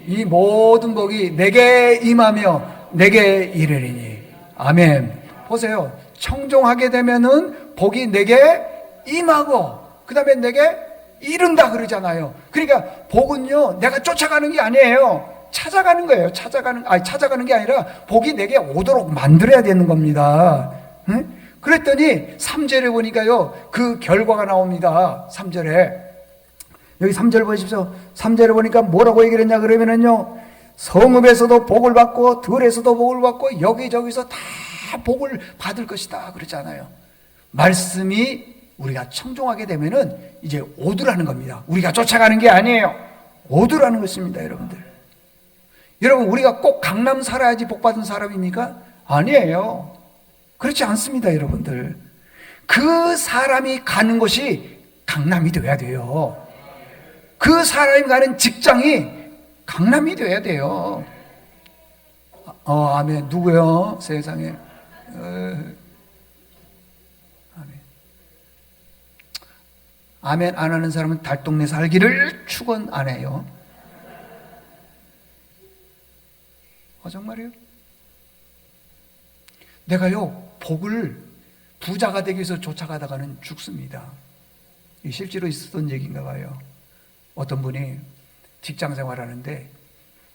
이 모든 복이 내게 임하며 내게 이르리니. 아멘. 보세요. 청종하게 되면은 복이 내게 임하고 그 다음에 내게 이른다 그러잖아요. 그러니까 복은요 내가 쫓아가는 게 아니에요. 찾아가는 거예요. 찾아가는 게 아니라 복이 내게 오도록 만들어야 되는 겁니다. 응? 그랬더니 3절에 보니까요 그 결과가 나옵니다. 3절에 여기 3절 보십시오. 3절에 보니까 뭐라고 얘기를 했냐 그러면은요 성읍에서도 복을 받고 들에서도 복을 받고 여기저기서 다 복을 받을 것이다 그러잖아요. 말씀이 우리가 청종하게 되면은 이제 오두라는 겁니다. 우리가 쫓아가는 게 아니에요. 오두라는 것입니다. 여러분 우리가 꼭 강남 살아야지 복 받은 사람입니까? 아니에요. 그렇지 않습니다. 여러분들 그 사람이 가는 곳이 강남이 돼야 돼요. 그 사람이 가는 직장이 강남이 돼야 돼요. 아멘. 누구요? 세상에 아멘. 아멘 안 하는 사람은 달동네 살기를 축원 안 해요. 정말이에요. 내가요, 복을 부자가 되기 위해서 쫓아가다가는 죽습니다. 이게 실제로 있었던 얘기인가 봐요. 어떤 분이 직장 생활하는데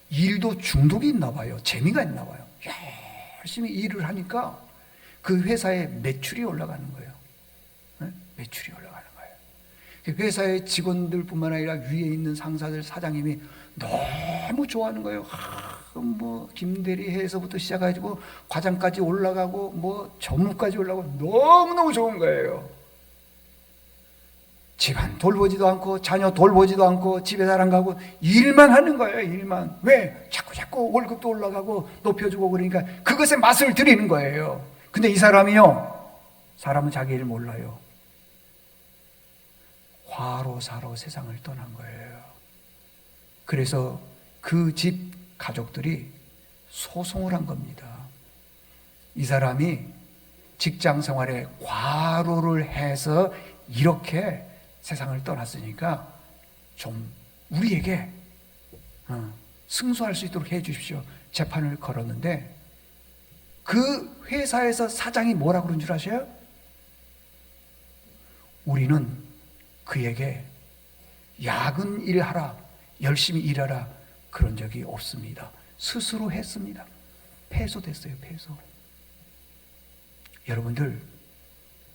일도 중독이 있나 봐요. 재미가 있나 봐요. 열심히 일을 하니까 그 회사의 매출이 올라가는 거예요. 네? 매출이 올라가는 거예요. 회사의 직원들뿐만 아니라 위에 있는 상사들, 사장님이 너무 좋아하는 거예요. 뭐 김대리 해서부터 시작해가지고 과장까지 올라가고 뭐 전무까지 올라가고 너무너무 좋은 거예요. 집안 돌보지도 않고 자녀 돌보지도 않고 집에 잘 안 가고 일만 하는 거예요. 일만. 왜? 자꾸 월급도 올라가고 높여주고 그러니까 그것에 맛을 들이는 거예요. 근데 이 사람이요, 사람은 자기 일 몰라요. 과로사로 세상을 떠난 거예요. 그래서 그 집 가족들이 소송을 한 겁니다. 이 사람이 직장 생활에 과로를 해서 이렇게 세상을 떠났으니까 좀 우리에게 승소할 수 있도록 해 주십시오. 재판을 걸었는데 그 회사에서 사장이 뭐라 그런 줄 아세요? 우리는 그에게 야근 일하라, 열심히 일하라 그런 적이 없습니다. 스스로 했습니다. 패소됐어요. 패소. 여러분들,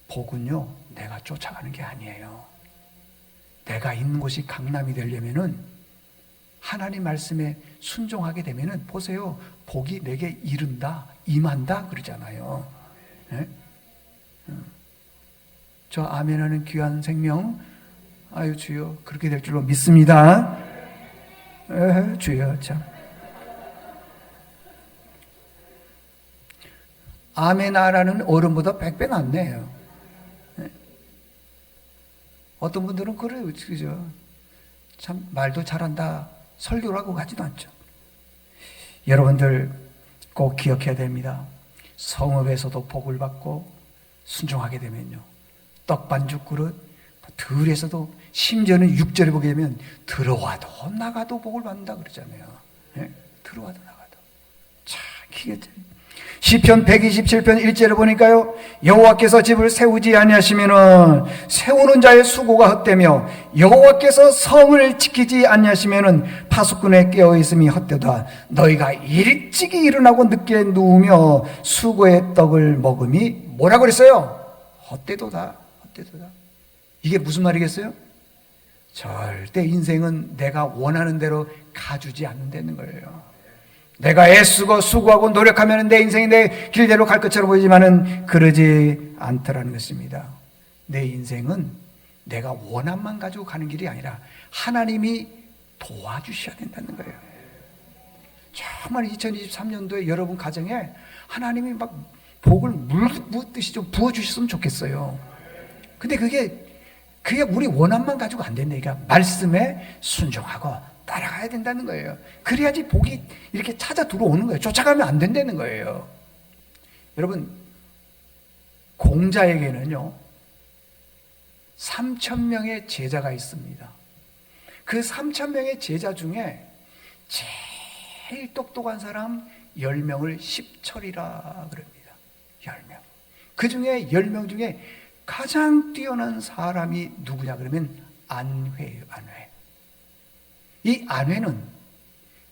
복은요, 내가 쫓아가는 게 아니에요. 내가 있는 곳이 강남이 되려면은 하나님 말씀에 순종하게 되면은 보세요. 복이 내게 이른다, 임한다 그러잖아요. 네? 저 아멘하는 귀한 생명, 아유 주여 그렇게 될 줄로 믿습니다. 주여 참. 아멘하라는 어른보다 100배 낫네요. 어떤 분들은 그래요, 그죠? 참 말도 잘한다, 설교를 하고 가지도 않죠. 여러분들 꼭 기억해야 됩니다. 성읍에서도 복을 받고 순종하게 되면요, 떡반죽 그릇, 들에서도, 심지어는 6절에 보게 되면 들어와도 나가도 복을 받는다 그러잖아요. 네? 들어와도 나가도. 참 기겠죠. 시편 127편 1절에 보니까요, 여호와께서 집을 세우지 아니하시면은 세우는 자의 수고가 헛되며 여호와께서 성을 지키지 아니하시면은 파수꾼의 깨어있음이 헛되다. 너희가 일찍이 일어나고 늦게 누우며 수고의 떡을 먹음이 뭐라고 그랬어요? 헛되도다. 헛되도다. 이게 무슨 말이겠어요? 절대 인생은 내가 원하는 대로 가주지 않는다는 거예요. 내가 애쓰고 수고하고 노력하면 내 인생이 내 길대로 갈 것처럼 보이지만은 그러지 않더라는 것입니다. 내 인생은 내가 원함만 가지고 가는 길이 아니라 하나님이 도와주셔야 된다는 거예요. 정말 2023년도에 여러분 가정에 하나님이 막 복을 물 붓듯이 좀 부어주셨으면 좋겠어요. 근데 그게 우리 원함만 가지고 안 된다니까. 말씀에 순종하고 따라가야 된다는 거예요. 그래야지 복이 이렇게 찾아 들어오는 거예요. 쫓아가면 안 된다는 거예요. 여러분, 공자에게는요 3,000명의 제자가 있습니다. 그 3,000명의 제자 중에 제일 똑똑한 사람 10명을 십철이라 그럽니다. 10명. 그 중에 10명 중에 가장 뛰어난 사람이 누구냐 그러면 안회예요. 안회. 이 안회는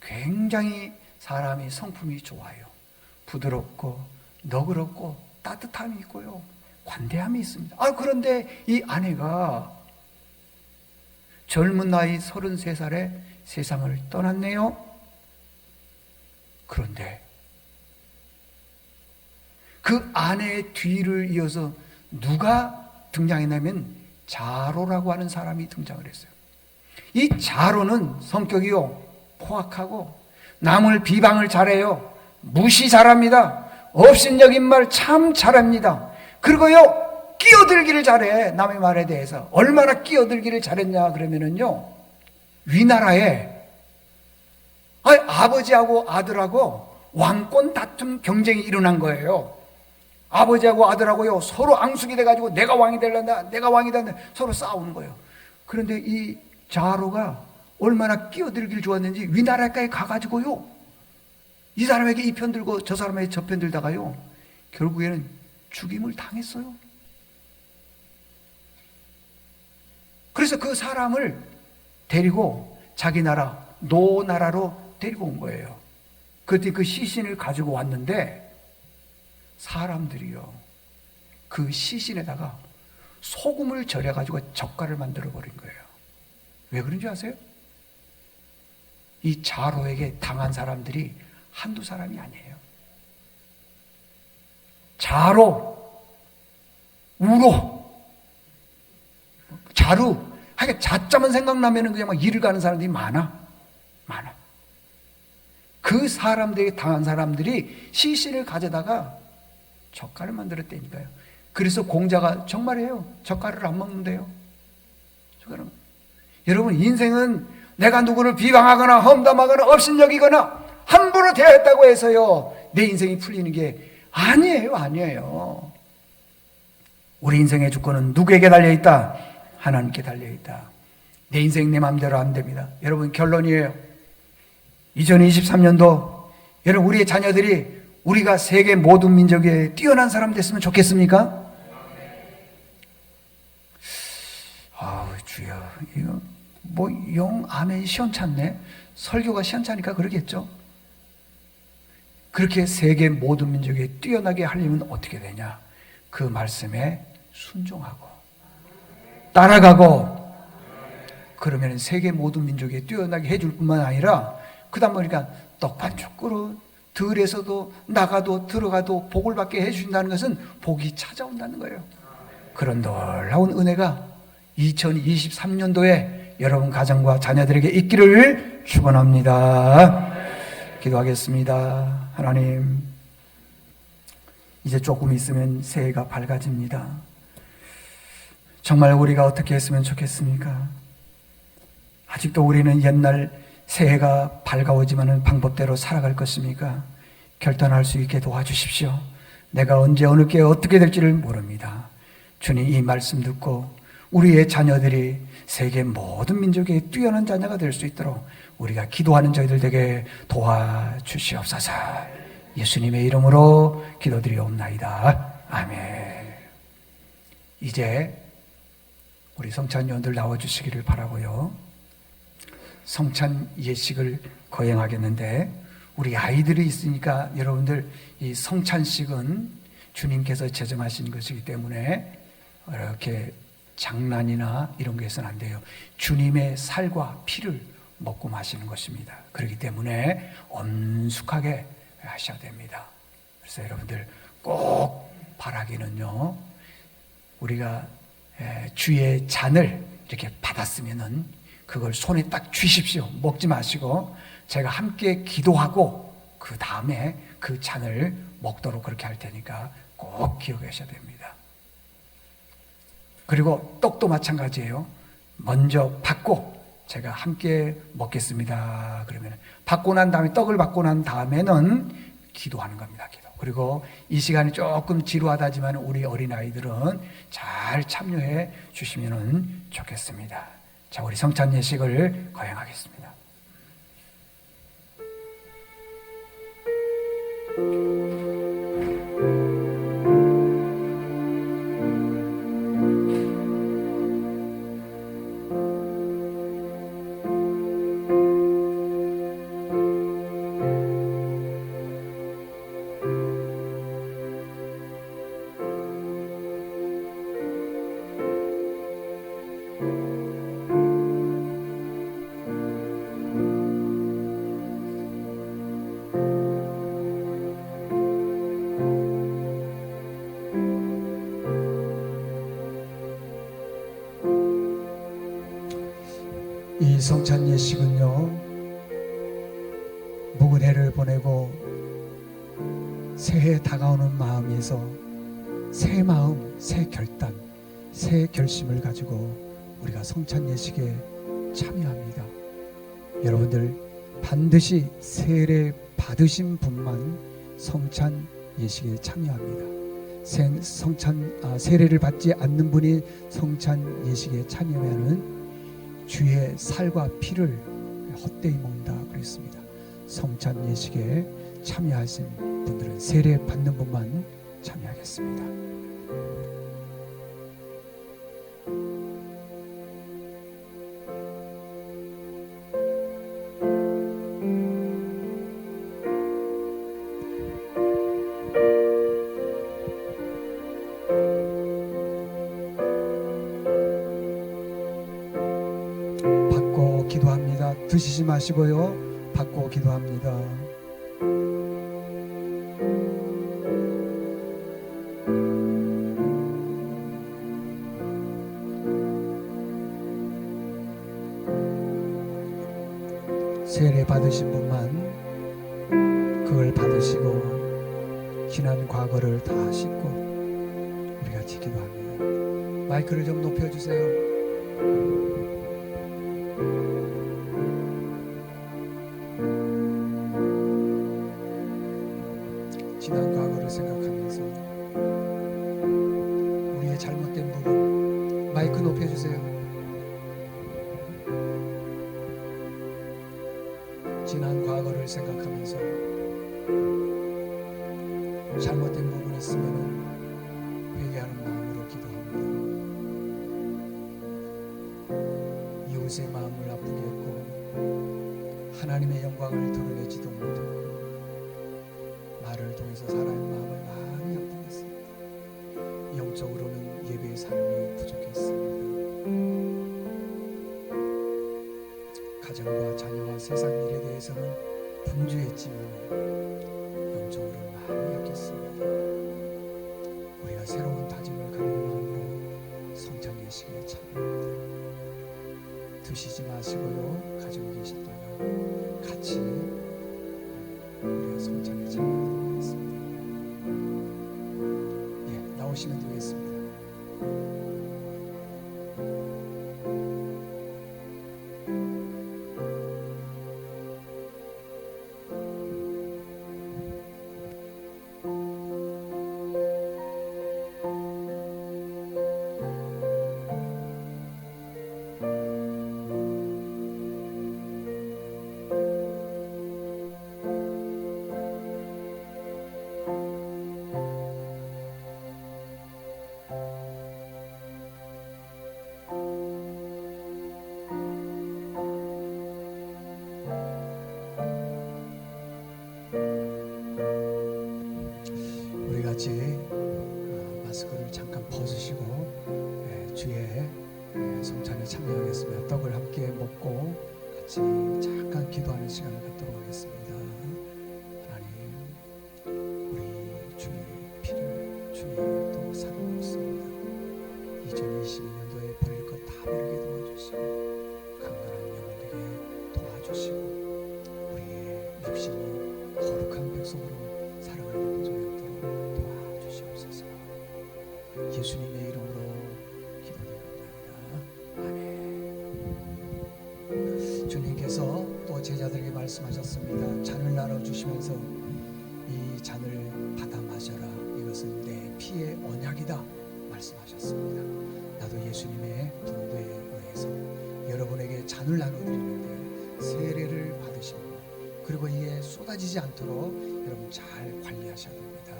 굉장히 사람이 성품이 좋아요. 부드럽고 너그럽고 따뜻함이 있고요, 관대함이 있습니다. 그런데 이 안회가 젊은 나이 33살에 세상을 떠났네요. 그런데 그 아내의 뒤를 이어서 누가 등장했냐면 자로라고 하는 사람이 등장을 했어요. 이 자로는 성격이요 포악하고 남을 비방을 잘해요. 무시 잘합니다. 업신여긴 말 참 잘합니다. 그리고요 끼어들기를 잘해. 남의 말에 대해서 얼마나 끼어들기를 잘했냐 그러면은요, 위나라에 아버지하고 아들하고 왕권 다툼 경쟁이 일어난 거예요. 아버지하고 아들하고요 서로 앙숙이 돼가지고 내가 왕이 될란다, 내가 왕이 된다, 서로 싸우는 거예요. 그런데 이 자로가 얼마나 끼어들길 좋았는지 위나라까지 가가지고요, 이 사람에게 이 편 들고 저 사람에게 저 편 들다가요, 결국에는 죽임을 당했어요. 그래서 그 사람을 데리고 자기 나라 노 나라로 데리고 온 거예요. 그때 그 시신을 가지고 왔는데 사람들이요, 그 시신에다가 소금을 절여가지고 젓갈을 만들어 버린 거예요. 왜 그런지 아세요? 이 자로에게 당한 사람들이 한두 사람이 아니에요. 자로, 우로, 자루, 하여간 자자만 생각나면 그냥 막 일을 가는 사람들이 많아. 그 사람들에게 당한 사람들이 시신을 가져다가 젓갈을 만들었다니까요. 그래서 공자가 정말이에요, 젓갈을 안 먹는데요. 여러분, 인생은 내가 누구를 비방하거나 험담하거나 업신여기거나 함부로 대했다고 해서요 내 인생이 풀리는 게 아니에요. 우리 인생의 주권은 누구에게 달려있다? 하나님께 달려있다. 내 인생 내 마음대로 안 됩니다. 여러분, 결론이에요. 2023년도 여러분, 우리의 자녀들이 우리가 세계 모든 민족에 뛰어난 사람 됐으면 좋겠습니까? 아우 주여, 이거 뭐 영 아멘 시원찮네. 설교가 시원찮으니까 그러겠죠. 그렇게 세계 모든 민족에 뛰어나게 하려면 어떻게 되냐? 그 말씀에 순종하고 따라가고, 그러면 세계 모든 민족에 뛰어나게 해줄 뿐만 아니라 그다음 보니까 떡반죽 그릇 들에서도 나가도 들어가도 복을 받게 해주신다는 것은 복이 찾아온다는 거예요. 그런 놀라운 은혜가 2023년도에 여러분 가정과 자녀들에게 있기를 축원합니다. 기도하겠습니다. 하나님, 이제 조금 있으면 새해가 밝아집니다. 정말 우리가 어떻게 했으면 좋겠습니까? 아직도 우리는 옛날 새해가 밝아오지만은 방법대로 살아갈 것입니까? 결단할 수 있게 도와주십시오. 내가 언제 어느 게 어떻게 될지를 모릅니다. 주님, 이 말씀 듣고 우리의 자녀들이 세계 모든 민족의 뛰어난 자녀가 될 수 있도록 우리가 기도하는 저희들 되게 도와주시옵소서. 예수님의 이름으로 기도드리옵나이다. 아멘. 이제 우리 성찬 요원들 나와주시기를 바라고요. 성찬 예식을 거행하겠는데, 우리 아이들이 있으니까 여러분들 이 성찬식은 주님께서 제정하신 것이기 때문에 이렇게 장난이나 이런 게 해서는 안 돼요. 주님의 살과 피를 먹고 마시는 것입니다. 그렇기 때문에 엄숙하게 하셔야 됩니다. 그래서 여러분들 꼭 바라기는요, 우리가 주의 잔을 이렇게 받았으면은 그걸 손에 딱 쥐십시오. 먹지 마시고 제가 함께 기도하고 그 다음에 그 잔을 먹도록 그렇게 할 테니까 꼭 기억하셔야 됩니다. 그리고 떡도 마찬가지예요. 먼저 받고 제가 함께 먹겠습니다. 그러면 받고 난 다음에, 떡을 받고 난 다음에는 기도하는 겁니다. 기도. 그리고 이 시간이 조금 지루하다지만 우리 어린아이들은 잘 참여해 주시면 좋겠습니다. 자, 우리 성찬 예식을 거행하겠습니다. 이 성찬 예식은요, 묵은 해를 보내고 새해 다가오는 마음에서 새 마음, 새 결단, 새 결심을 가지고 우리가 성찬 예식에 참여합니다. 여러분들 반드시 세례 받으신 분만 성찬 예식에 참여합니다. 세례를 받지 않는 분이 성찬 예식에 참여하면 주의 살과 피를 헛되이 먹는다 그랬습니다. 성찬 예식에 참여하신 분들은 세례 받는 분만 참여하겠습니다. 받고 기도합니다. 드시지 마시고요. 받고 기도합니다. 세례 받으신 분만 그걸 받으시고 지난 과거를 다 씻고 우리 같이 기도합니다. 마이크를 좀 높여주세요. 지난 과거를 생각하면서 우리의 잘못된 부분 마이크 높여주세요. 지난 과거를 생각하면서 잘못된 부분이 있으면 회개하는 마음으로 기도합니다. 이웃의 마음을 아프게 했고 하나님의 영광을 드러내지도 못하고 말을 통해서 사람의 마음을 많이 아프게 했습니다. 영적으로는 예배의 삶이 부족했습니다. 가정과 자녀와 세상 일에 대해서는 분주했지만 영적으로는 많이 약했습니다. 우리가 새로운 다짐을 가진 마음으로 성찬 예식에 참여합니다. 드시지 마시고요. 가지고 계셨다가 같이 우리가 성찬에 참여하도록 하겠습니다. 예, 나오시면 되겠습니다. 우리 같이 마스크를 잠깐 벗으시고 주의 성찬에 참여하겠습니다. 떡을 함께 먹고 같이 잠깐 기도하는 시간을 갖도록 하겠습니다. 하나님, 우리 주의 피를 주의 또 살을 먹습니다. 2022년도에 버릴 것 다 버리게 도와주시고 강건한 영혼에게 도와주시고 우리의 육신이 거룩한 백성으로 살아가는 도전이 없도록 도와주시옵소서. 예수님의 이름으로 기도드립니다. 아멘. 주님께서 또 제자들에게 말씀하셨습니다. 잔을 나눠주시면서 이 잔을 받아 마셔라. 이것은 내 피의 언약이다 말씀하셨습니다. 나도 예수님의 동도에 의해서 여러분에게 잔을 나눠드리는데 세례를 받으시고 그리고 이게 쏟아지지 않도록 여러분 잘 관리하셔야 됩니다.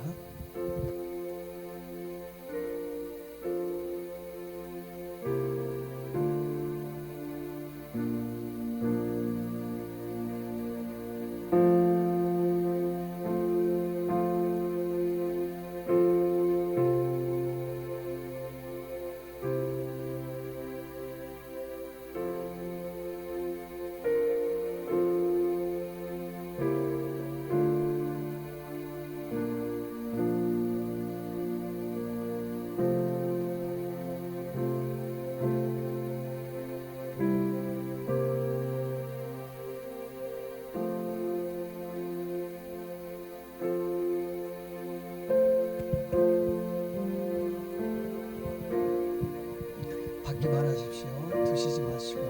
받기만 하십시오. 드시지 마시고.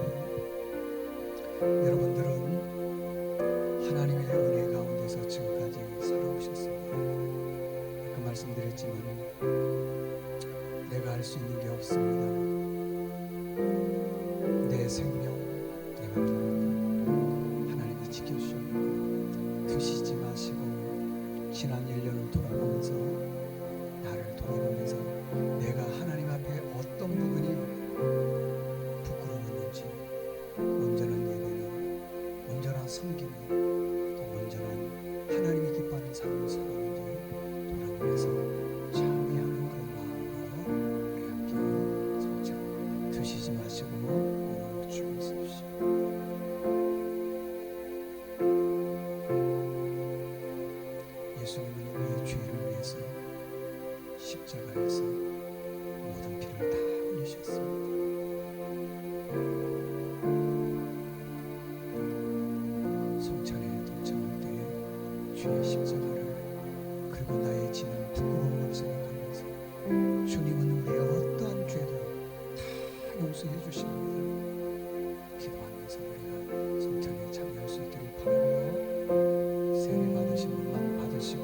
여러분들은 하나님의 은혜 가운데서 지금까지 살아오셨습니다. 아까 말씀드렸지만 내가 할 수 있는 게 없습니다. 내 내 생명 내가 돌아옵니다. 하나님이 지켜주셨고 드시지 마시고 지난 1년을 돌아보면서 나를 돌아보면서 내가 하나님 앞에 어떤 부분이 부끄러웠는지 온전한 예배는 온전한 섬김은 또 온전한 하나님이 기뻐하는 삶을 살았는지 돌아보면서 참회하는 그런 마음으로 우리 함께 성찬 드시지 마시고 주무십시오. 예수님은 우리의 죄를 위해서 십자가에서 모든 피를 다 흘리셨습니다. 성찬에 동참할 때에 주의 십자가를 그리고 나의 지난 부끄러움을 생각하면서 주님은 우리의 어떠한 죄도 다 용서해 주십니다. 기도하면서 우리가 성찬에 참여할 수 있기를 바라며 세례 받으신 분만 받으시고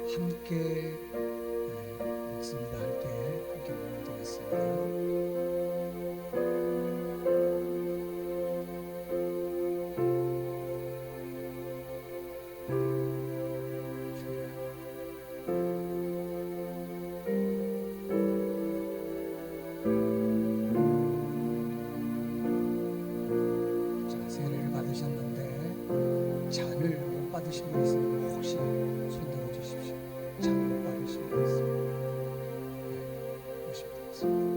함께 먹습니다 할 때 함께 먹으면 되겠습니다. 자, 세례를 받으셨는데 잔을 못 받으신 분 있으면 혹시 손 들어주십시오. 잔 못 받으신 분 있으면 오시면 되겠습니다.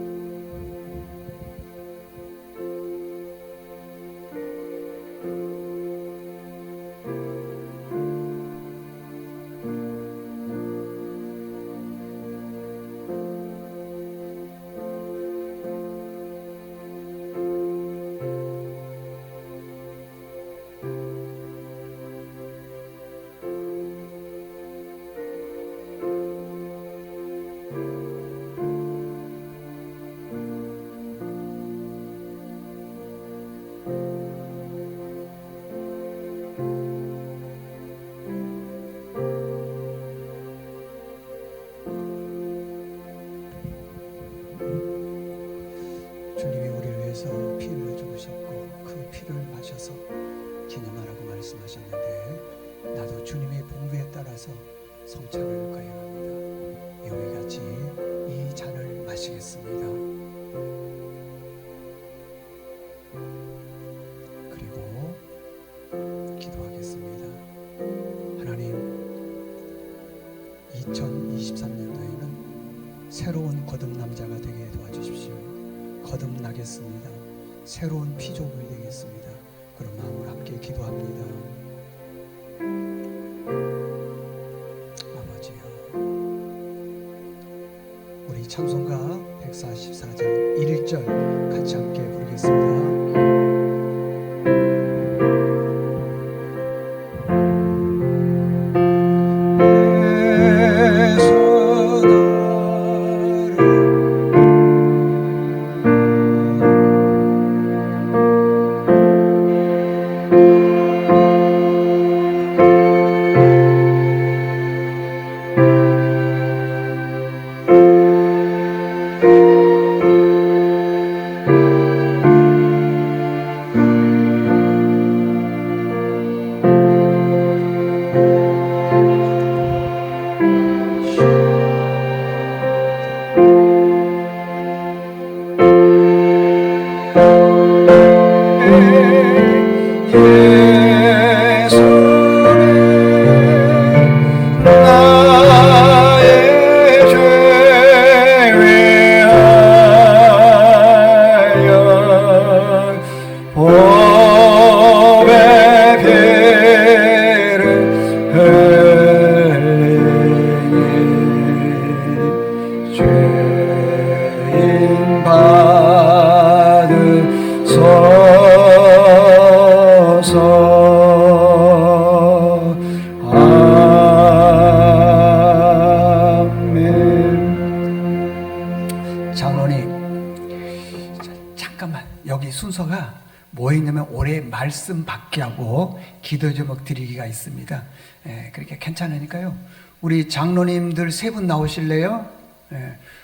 주님이 우리를 위해서 피 흘려 죽으셨고 그 피를 마셔서 기념하라고 말씀하셨는데 나도 주님의 봉부에 따라서 성찬을 거행합니다. 여기 같이 이 잔을 마시겠습니다. 그리고 기도하겠습니다. 하나님, 2023년도에는 새로운 거듭남자가 되게 도와주십시오. 거듭나겠습니다. 새로운 피조물이 되겠습니다. 그런 마음으로 함께 기도합니다. 아버지요, 우리 찬송가 144장 1절 같이 함께 부르겠습니다. 순서가 뭐에 있냐면 올해 말씀 받기 하고 기도 제목 드리기가 있습니다. 그렇게 괜찮으니까요. 우리 장로님들 3분 나오실래요?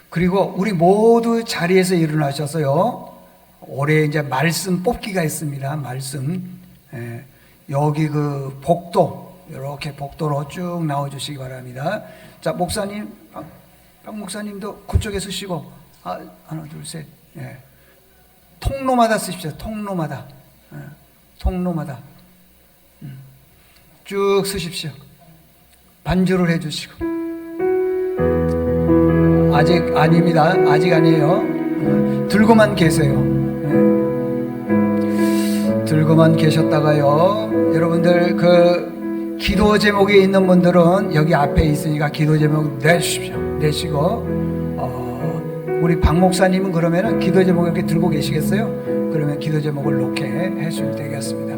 그리고 우리 모두 자리에서 일어나셔서요. 올해 이제 말씀 뽑기가 있습니다. 말씀. 예, 여기 그 복도, 이렇게 복도로 쭉 나와주시기 바랍니다. 자, 목사님, 박 목사님도 그쪽에 쓰시고, 하나, 둘, 셋. 예. 통로마다 쓰십시오. 통로마다. 예, 통로마다. 쭉 쓰십시오. 반주를 해주시고. 아직 아닙니다. 아직 아니에요. 들고만 계세요. 들고만 계셨다가요. 여러분들 그 기도 제목에 있는 분들은 여기 앞에 있으니까 기도 제목 내주십시오. 내시고 우리 박 목사님은 그러면은 기도 제목 이렇게 들고 계시겠어요? 그러면 기도 제목을 놓게 해주시면 되겠습니다.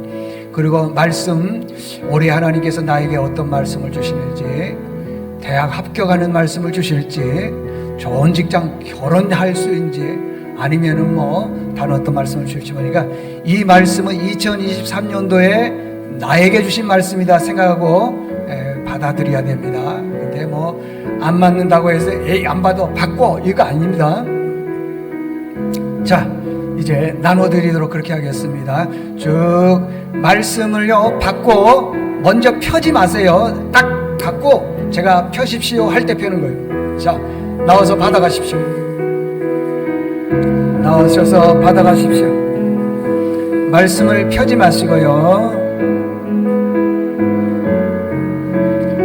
그리고 말씀, 올해 하나님께서 나에게 어떤 말씀을 주시는지, 대학 합격하는 말씀을 주실지, 좋은 직장 결혼할 수 있는지, 아니면은 뭐 다른 어떤 말씀을 주실지 보니까 이 말씀은 2023년도에 나에게 주신 말씀이다 생각하고 받아들여야 됩니다. 근데 뭐 안 맞는다고 해서 에이 안 받아 받고 이거 아닙니다. 자, 이제 나눠드리도록 그렇게 하겠습니다. 쭉 말씀을요 받고 먼저 펴지 마세요. 딱 받고 제가 펴십시오 할 때 펴는 거예요. 자, 나와서 받아가십시오. 나오셔서 받아가십시오. 말씀을 펴지 마시고요.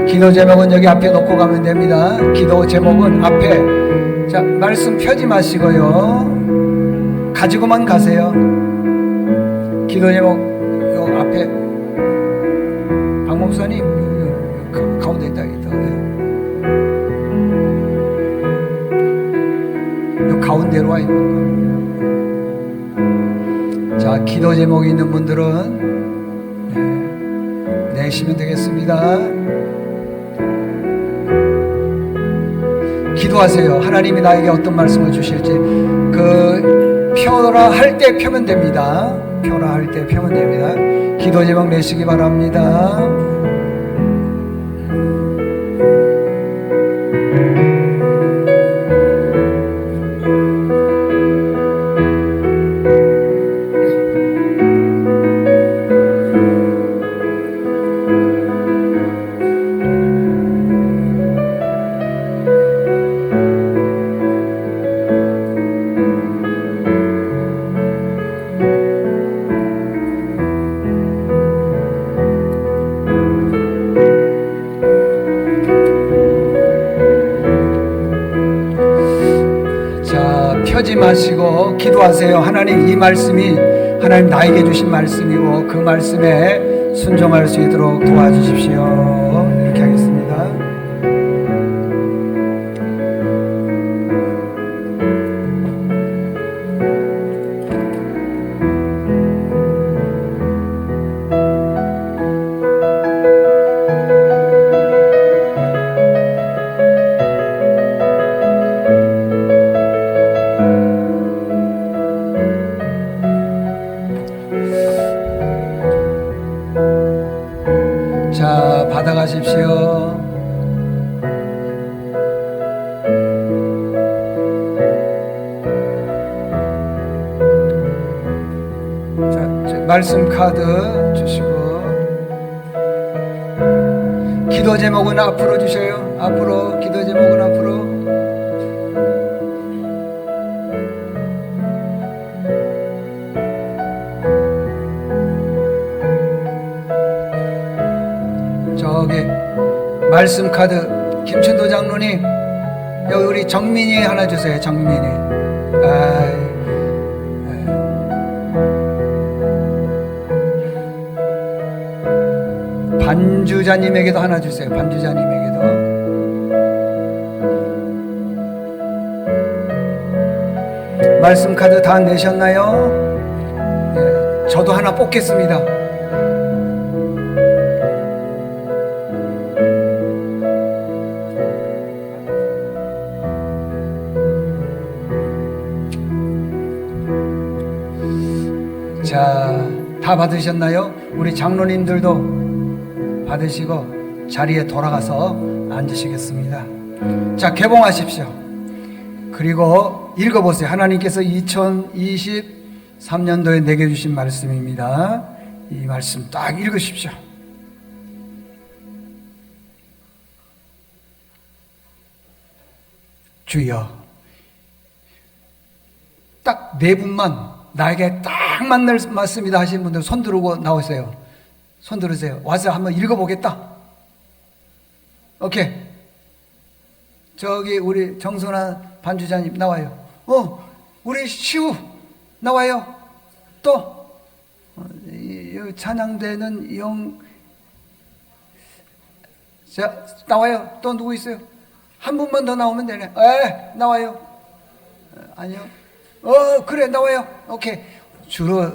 기도 제목은 여기 앞에 놓고 가면 됩니다. 기도 제목은 앞에. 자, 말씀 펴지 마시고요. 가지고만 가세요. 기도 제목 요 앞에. 박 목사님 가운데 있다. 요 가운데로 와 있는 거. 자, 기도 제목이 있는 분들은 내시면 되겠습니다. 기도하세요. 하나님이 나에게 어떤 말씀을 주실지. 그 펴라 할 때 펴면 됩니다. 펴라 할 때 펴면 됩니다. 기도 제목 내시기 바랍니다. 펴지 마시고 기도하세요. 하나님, 이 말씀이 하나님 나에게 주신 말씀이고 그 말씀에 순종할 수 있도록 도와주십시오. 이렇게 하겠습니다. 자, 받아가십시오. 자, 말씀 카드 주시고 기도 제목은 앞으로 주셔요. 앞으로, 기도 제목은 앞으로. 저기 말씀 카드 김춘도 장로님, 여기 우리 정민이 하나 주세요. 정민이. 반주자님에게도 하나 주세요. 반주자님에게도. 말씀 카드 다 내셨나요? 네, 저도 하나 뽑겠습니다. 자, 다 받으셨나요? 우리 장로님들도 받으시고 자리에 돌아가서 앉으시겠습니다. 자, 개봉하십시오. 그리고 읽어보세요. 하나님께서 2023년도에 내게 주신 말씀입니다. 이 말씀 딱 읽으십시오. 주여, 딱 네 분만 나에게 딱 맞는 말씀이다 하시는 분들 손 들고 나오세요. 손 들으세요. 와서 한번 읽어보겠다. 오케이. 저기 우리 정선아 반주자님 나와요. 우리 시우 나와요. 또 찬양대는 자, 나와요. 또 누구 있어요? 한 분만 더 나오면 되네. 나와요. 아니요. 그래, 나와요. 오케이. 주로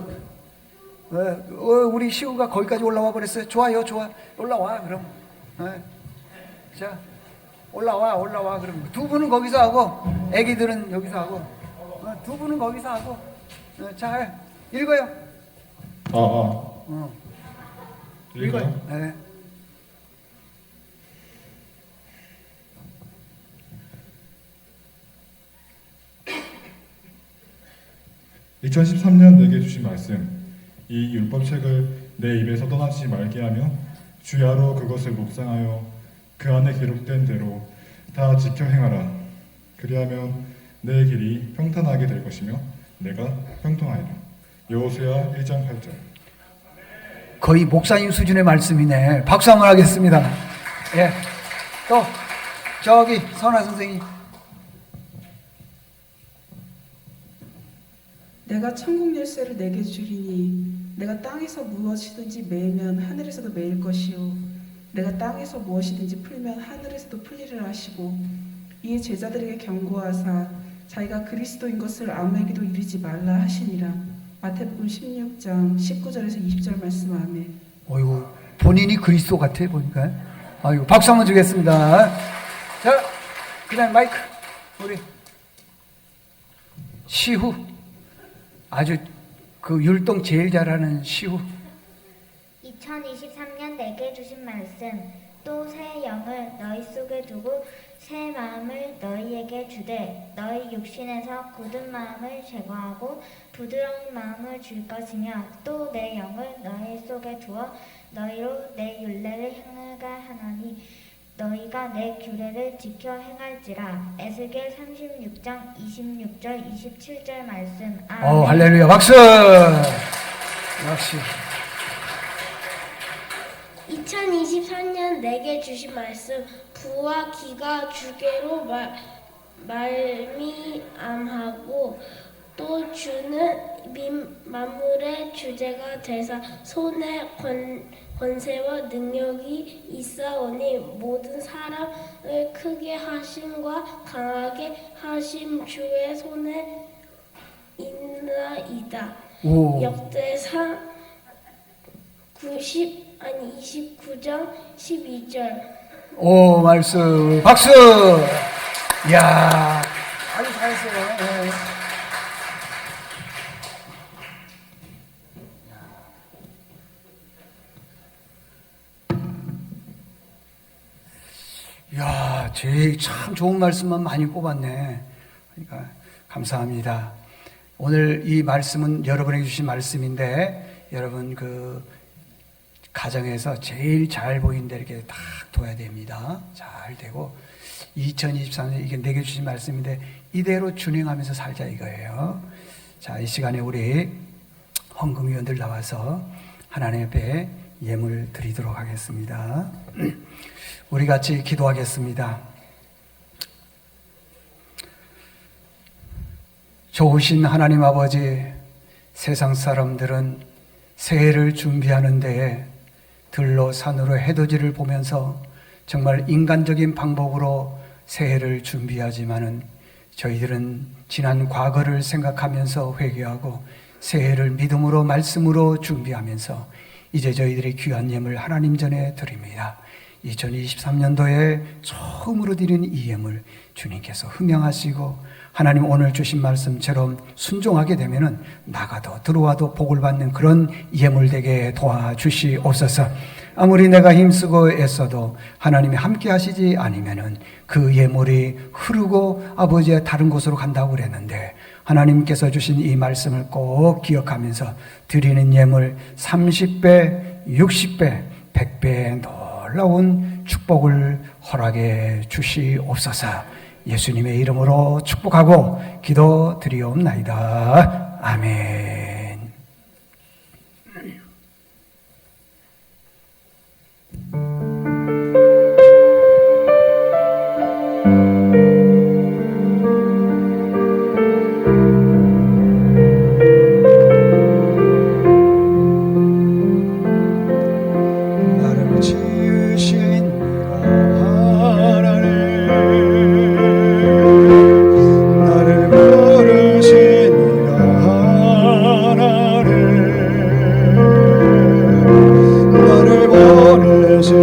우리 시우가 거기까지 올라와 버렸어요. 좋아요, 좋아. 올라와 그럼. 자, 올라와 그럼. 두 분은 거기서 하고, 애기들은 여기서 하고, 두 분은 거기서 하고. 자, 읽어요. 읽어요? 네. 2013년 내게 주신 말씀, 이 율법책을 내 입에서 떠나지 말게 하며 주야로 그것을 묵상하여 그 안에 기록된 대로 다 지켜 행하라. 그리하면 내 길이 평탄하게 될 것이며 내가 평통하리라. 여호수아 1장 8절. 거의 목사님 수준의 말씀이네. 박수 한번 하겠습니다. 예. 또 저기 선아 선생님. 내가 천국 열쇠를 내게 주리니 내가 땅에서 무엇이든지 매면 하늘에서도 매일 것이요 내가 땅에서 무엇이든지 풀면 하늘에서도 풀리라 하시고 이에 제자들에게 경고하사 자기가 그리스도인 것을 아무에게도 이르지 말라 하시니라. 마태복음 16장 19절에서 20절 말씀. 아멘. 어이구, 본인이 그리스도 같아 보니까. 아이고, 박수 한번 주겠습니다. 자, 그다음 마이크 우리 시후. 아주 그 율동 제일 잘하는 시후. 2023년 내게 주신 말씀, 또 새 영을 너희 속에 두고 새 마음을 너희에게 주되 너희 육신에서 굳은 마음을 제거하고 부드러운 마음을 줄 것이며 또 내 영을 너희 속에 두어 너희로 내 율례를 행하게 하나니 너희가 내 규례를 지켜 행할지라. 에스겔 36장 26절 27절 말씀. 아멘. 할렐루야. 박수. 역시 2023년 내게 주신 말씀, 부와 기가 주께로 말미암하고 또 주는 만물의 주제가 되사 손에 권세와 능력이 있사오니 모든 사람을 크게 하심과 강하게 하심 주의 손에 있나이다. 역대상 29장 12절. 말씀. 박수. 이야, 아주 잘했어요. 네. 이야, 제일 참 좋은 말씀만 많이 뽑았네. 그러니까 감사합니다. 오늘 이 말씀은 여러분에게 주신 말씀인데 여러분 그 가정에서 제일 잘 보이는데 이렇게 딱 둬야 됩니다. 잘 되고 2023년 이게 내게 주신 말씀인데 이대로 준행하면서 살자 이거예요. 자, 이 시간에 우리 헌금위원들 나와서 하나님 앞에 예물 드리도록 하겠습니다. 우리 같이 기도하겠습니다. 좋으신 하나님 아버지, 세상 사람들은 새해를 준비하는 데에 들로 산으로 해돋이를 보면서 정말 인간적인 방법으로 새해를 준비하지만은 저희들은 지난 과거를 생각하면서 회개하고 새해를 믿음으로 말씀으로 준비하면서 이제 저희들의 귀한 예물 하나님 전에 드립니다. 2023년도에 처음으로 드리는 이 예물 주님께서 흠양하시고 하나님 오늘 주신 말씀처럼 순종하게 되면은 나가도 들어와도 복을 받는 그런 예물 되게 도와주시옵소서. 아무리 내가 힘쓰고 애써도 하나님이 함께 하시지 않으면은 그 예물이 흐르고 아버지의 다른 곳으로 간다고 그랬는데 하나님께서 주신 이 말씀을 꼭 기억하면서 드리는 예물 30배, 60배, 100배의 놀라운 축복을 허락해 주시옵소서. 예수님의 이름으로 축복하고 기도드리옵나이다. 아멘. 나를 지으신 하나님, 나를 부르신 하나님, 나를 보내신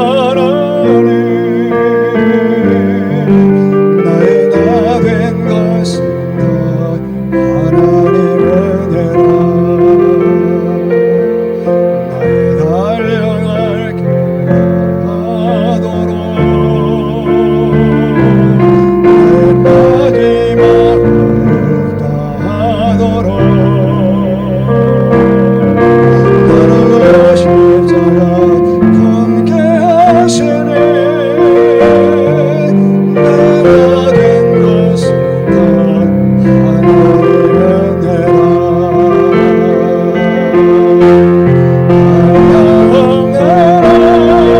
하나님, 나의 나 된 것은 다 하나님의 은혜라. 나의 달려갈 길 하도록 나의 마지막을 다하도록 나를 십자가 함께 하시네. 내가 된 것은 다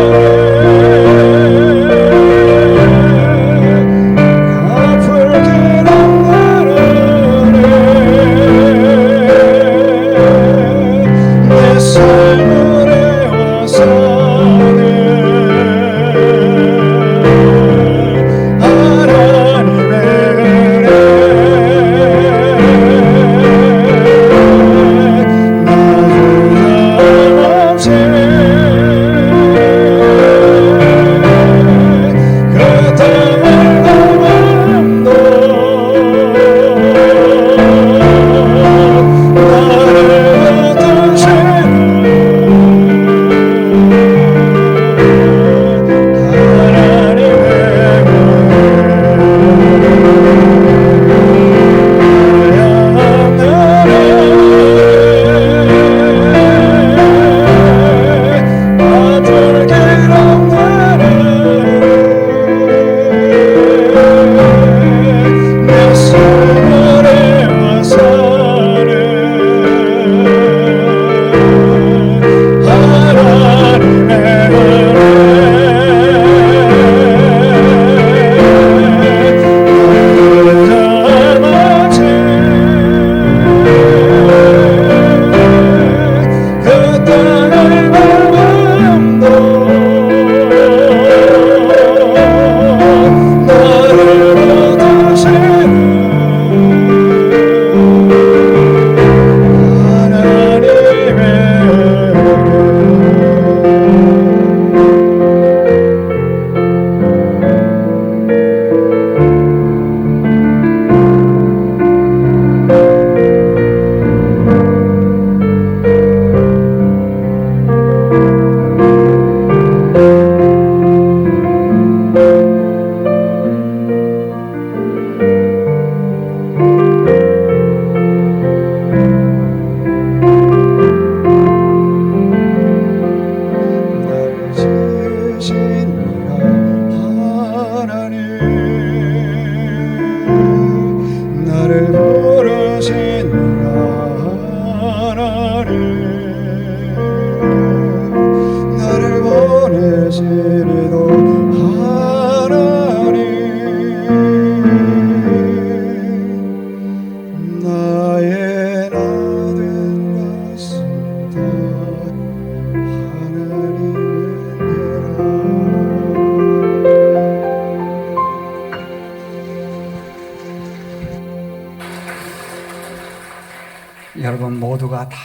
하나님의 은혜라. 나를 부르신 하나님, 나를 보내시리도 하나님, 나의 나 된 것은 다 여러분 모두가 다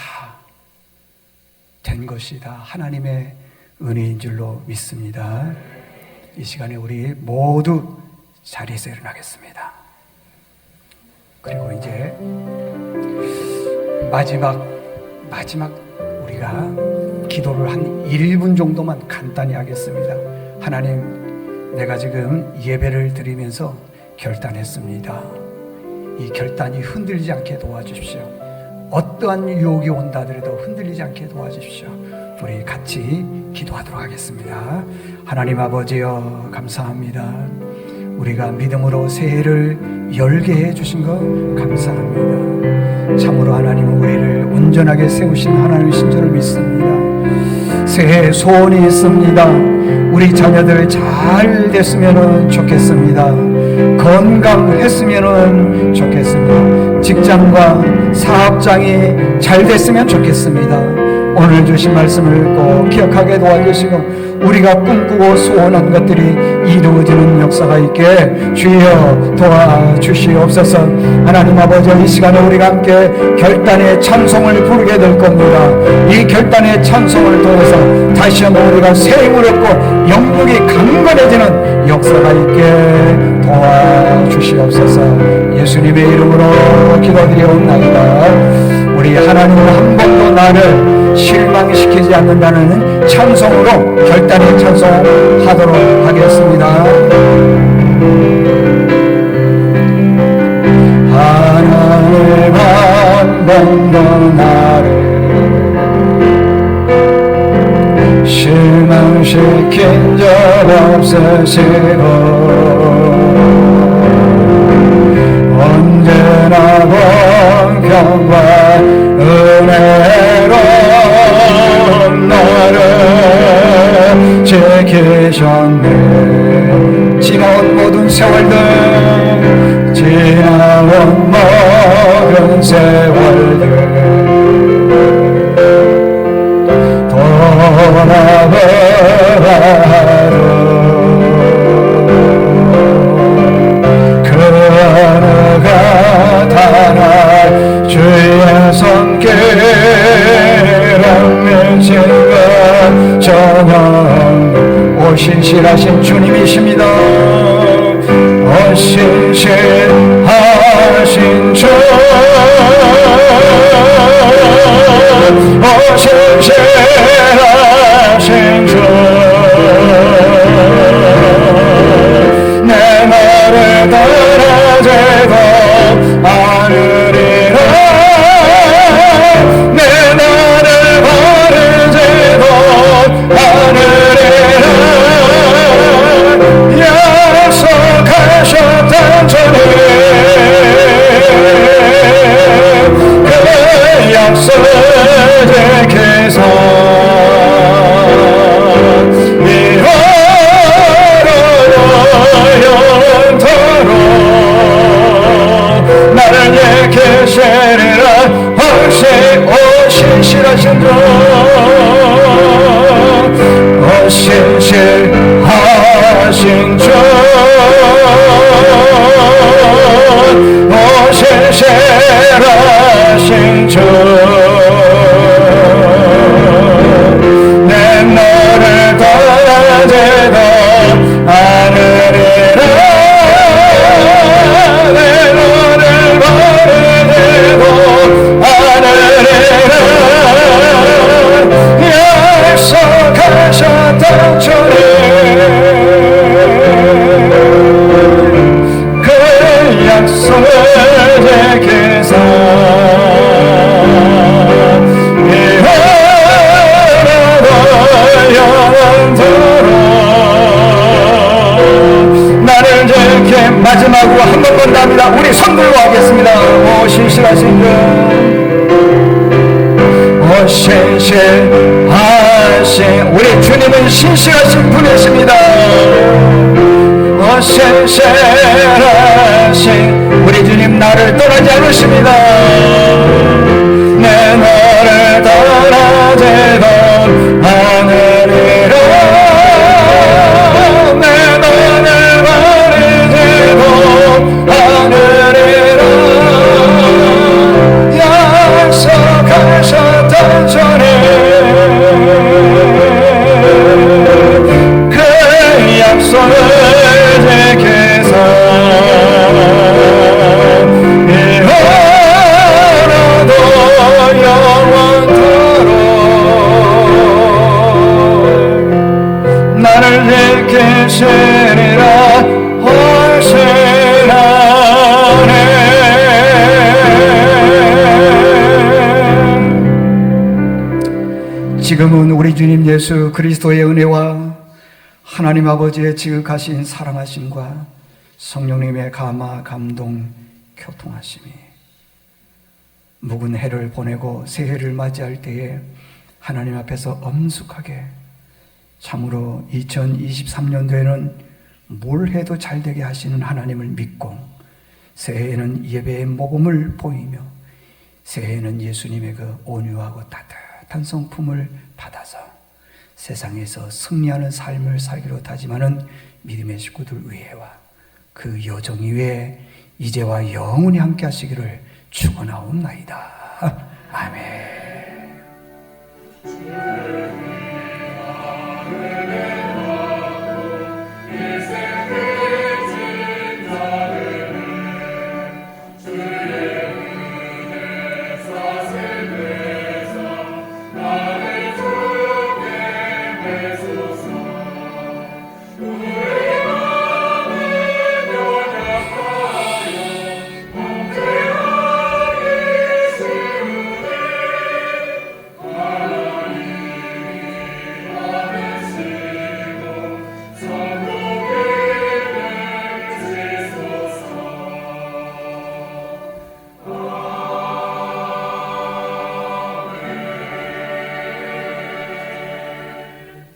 된 것이 다 하나님의 은혜인 줄로 믿습니다. 이 시간에 우리 모두 자리에서 일어나겠습니다. 그리고 이제 마지막 우리가 기도를 한 1분 정도만 간단히 하겠습니다. 하나님, 내가 지금 예배를 드리면서 결단했습니다. 이 결단이 흔들리지 않게 도와주십시오. 어떠한 유혹이 온다 하더라도 흔들리지 않게 도와주십시오. 우리 같이 기도하도록 하겠습니다. 하나님 아버지여, 감사합니다. 우리가 믿음으로 새해를 열게 해주신 것 감사합니다. 참으로 하나님은 우리를 온전하게 세우신 하나님이신 줄을 믿습니다. 새해 소원이 있습니다. 우리 자녀들 잘 됐으면 좋겠습니다. 건강했으면 좋겠습니다. 직장과 사업장이 잘 됐으면 좋겠습니다. 오늘 주신 말씀을 꼭 기억하게 도와주시고 우리가 꿈꾸고 소원한 것들이 이루어지는 역사가 있게 주여 도와주시옵소서. 하나님 아버지, 이 시간에 우리가 함께 결단의 찬송을 부르게 될 겁니다. 이 결단의 찬송을 통해서 다시 한번 우리가 새 힘을 얻고 영육이 강건해지는 역사가 있게 도와주시옵소서. 예수님의 이름으로 기도드리옵나이다. 우리 하나님은 한 번도 나를 실망시키지 않는다는 찬송으로 결단의 찬송하도록 하겠습니다. 하나님 한 번도 나를 실망시킨 적 없으시고 언제나 공평과 은혜로 나를 지키셨네. 지나온 모든 세월들, 지나온 모든 세월들 돌아보아도 그 어느 가다나 주의 손길을 맺힌 것 전혀 오 신실하신 주님이십니다. 오 신실하신 주, 오 신실하신 주, 내 말을 떨어지고 않으리라. 내 말을 버리지도 않으리라. 약속하셨던 주님, 그 약속을 지키소. 나를 지키시리라. 혹시 오 신실하신 주, 오 신실하신 주, 오 신실하신 주, 내 너를 떠나지도 않으리라. 내 너를 버리지도 않으리라. 약속하셨던 주님, 그 약속을 지키사 이후로도 영원토록 나를 지키. 마지막으로 한 번만 더 합니다. 우리 손 들고 하겠습니다. 오 신실하신 분, 오 신실하신 우리 주님은 신실하신 분이십니다. 오 신실하신 우리 주님, 나를 떠나지 않으십니다. 내 너를 떠나지도 않으리라. 내 너를 버리지도 않으리라. 약속하셨던 주님, 그 약속을 지키사 이후로도 영원토록 나를 지키시리라. 확신하네. 지금은 우리 주님 예수 그리스도의 은혜와 하나님 아버지의 지극하신 사랑하심과 성령님의 감화, 감동, 교통하심이 묵은 해를 보내고 새해를 맞이할 때에 하나님 앞에서 엄숙하게 참으로 2023년도에는 뭘 해도 잘 되게 하시는 하나님을 믿고 새해에는 예배의 모범을 보이며 새해에는 예수님의 그 온유하고 따뜻한 성품을 받아서 세상에서 승리하는 삶을 살기로 다짐하는 믿음의 식구들 위에와 그 여정 위에 이제와 영원히 함께 하시기를 축원하옵나이다. 아멘.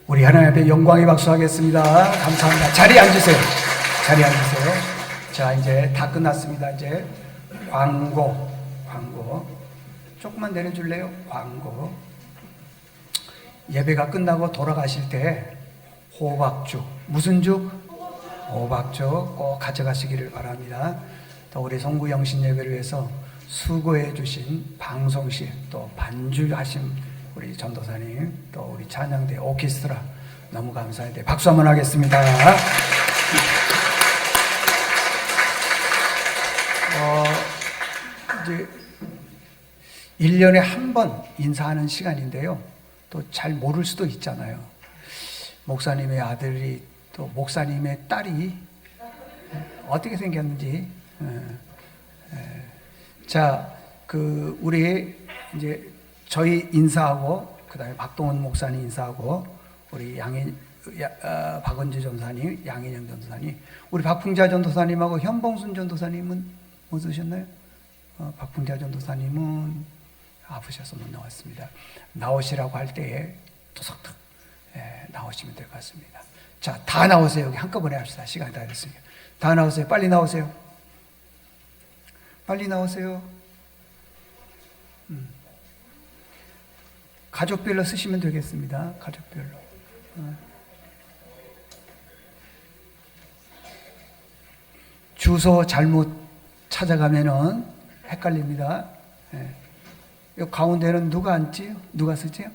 우리 하나님 앞에 영광의 박수 하겠습니다. 감사합니다. 자리에 앉으세요. 자리에 앉으세요. 자, 이제 다 끝났습니다. 이제 광고. 조금만 내려줄래요? 광고. 예배가 끝나고 돌아가실 때 호박죽, 무슨 죽? 호박죽 꼭 가져가시기를 바랍니다. 또 우리 송구 영신 예배를 위해서 수고해 주신 방송실 또 반주하신 우리 전도사님 또 우리 찬양대 오케스트라 너무 감사한데 박수 한번 하겠습니다. 이제 1년에 한 번 인사하는 시간인데요. 또 잘 모를 수도 있잖아요. 목사님의 아들이 또 목사님의 딸이 어떻게 생겼는지. 자, 그 우리 이제 저희 인사하고 그다음에 박동원 목사님 인사하고 우리 박은주 전도사님, 양인영 전도사님, 우리 박풍자 전도사님하고 현봉순 전도사님은 못 오셨나요? 박풍자 전도사님은 아프셔서 못 나왔습니다. 나오시라고 할 때에 토석토 나오시면 될 것 같습니다. 자, 다 나오세요. 여기 한꺼번에 합시다. 시간이 다 됐으니까. 다 나오세요. 빨리 나오세요. 빨리 나오세요. 가족별로 쓰시면 되겠습니다. 가족별로. 주소 잘못 찾아가면은 헷갈립니다. 이 가운데는 누가 앉지요? 누가 쓰지요?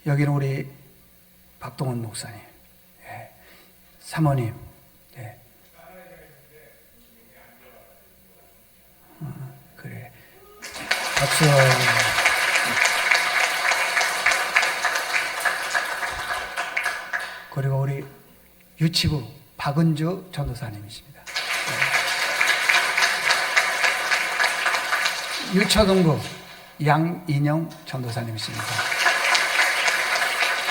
여기는 우리 박동원 목사님, 사모님, 그래, 박수. 그리고 우리 유치부 박은주 전도사님이십니다. 유초등부 양인영 전도사님이십니다.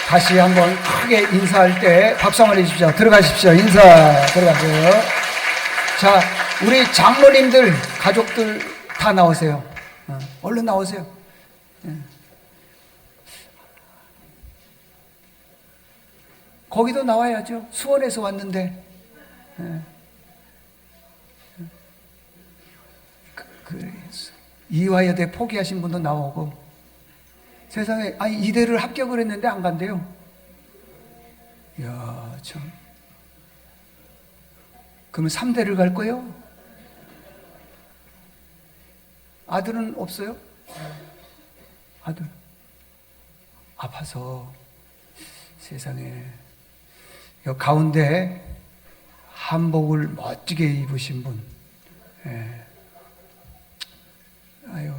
다시 한번 크게 인사할 때 박수 한번 해주십시오. 들어가십시오. 인사 들어가세요. 자, 우리 장로님들, 가족들 다 나오세요. 얼른 나오세요. 거기도 나와야죠. 수원에서 왔는데. 이화여대 포기하신 분도 나오고. 세상에, 아니, 이대를 합격을 했는데 안 간대요. 이야, 참. 그러면 3대를 갈 거예요? 아들은 없어요? 아들 아파서 세상에 여 가운데 한복을 멋지게 입으신 분, 예. 아유,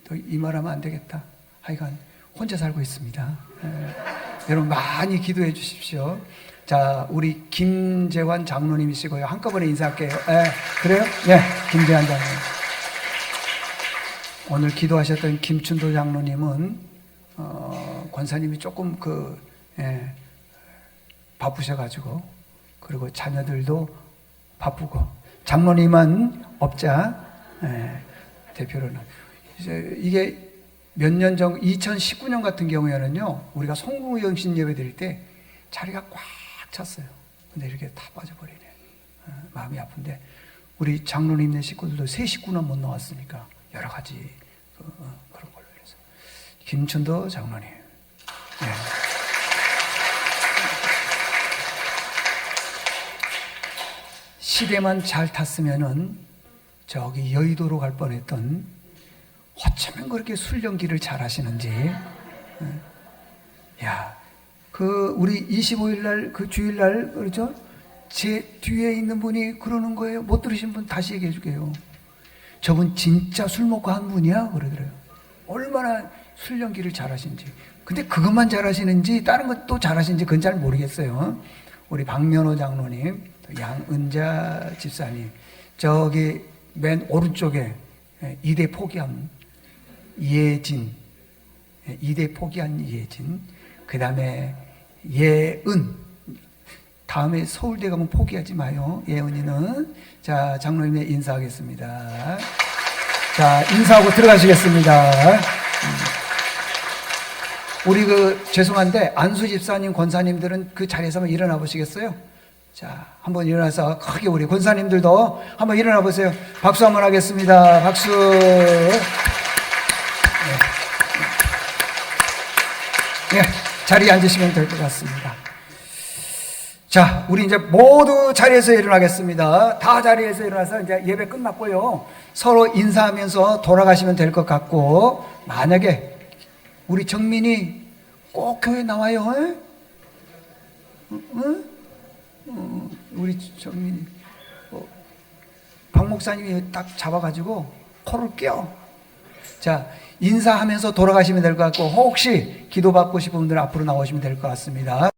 또 이 말하면 안 되겠다. 하여간 혼자 살고 있습니다. 예. 여러분 많이 기도해 주십시오. 자, 우리 김재환 장로님이시고요. 한꺼번에 인사할게요. 예, 그래요? 예, 김재환 장로님. 오늘 기도하셨던 김춘도 장로님은 권사님이 조금 바쁘셔가지고, 그리고 자녀들도 바쁘고, 장로님은 업자 대표로는 이게 몇 년 전 2019년 같은 경우에는요, 우리가 송구영신 예배 드릴 때 자리가 꽉 찼어요. 근데 이렇게 다 빠져버리네. 마음이 아픈데 우리 장로님네 식구들도 세 식구나 못 나왔으니까 여러 가지 그런 걸로 해서 김춘도 장로님. 네. 시대만 잘 탔으면은 저기 여의도로 갈 뻔했던, 어쩌면 그렇게 술연기를 잘 하시는지. 야, 우리 25일 날, 주일 날, 그렇죠? 제 뒤에 있는 분이 그러는 거예요. 못 들으신 분 다시 얘기해 줄게요. 저분 진짜 술 먹고 한 분이야? 그러더래요. 얼마나 술 연기를 잘하시는지. 근데 그것만 잘하시는지 다른 것도 잘하시는지 그건 잘 모르겠어요. 우리 박면호 장로님, 양은자 집사님, 저기 맨 오른쪽에 이대 포기한 이예진, 이대 포기한 이예진, 그 다음에 예은, 다음에 서울대 가면 포기하지 마요. 예은이는. 자, 장로님의 인사하겠습니다. 자, 인사하고 들어가시겠습니다. 우리 죄송한데 안수 집사님, 권사님들은 그 자리에서 한번 일어나 보시겠어요? 자, 한번 일어나서 크게 우리 권사님들도 한번 일어나 보세요. 박수 한번 하겠습니다. 박수. 네, 자리에 앉으시면 될 것 같습니다. 자, 우리 이제 모두 자리에서 일어나겠습니다. 다 자리에서 일어나서 이제 예배 끝났고요. 서로 인사하면서 돌아가시면 될 것 같고, 만약에 우리 정민이 꼭 교회 나와요. 우리 정민이 박 목사님이 딱 잡아가지고 코를 껴. 자, 인사하면서 돌아가시면 될 것 같고, 혹시 기도받고 싶은 분들은 앞으로 나오시면 될 것 같습니다.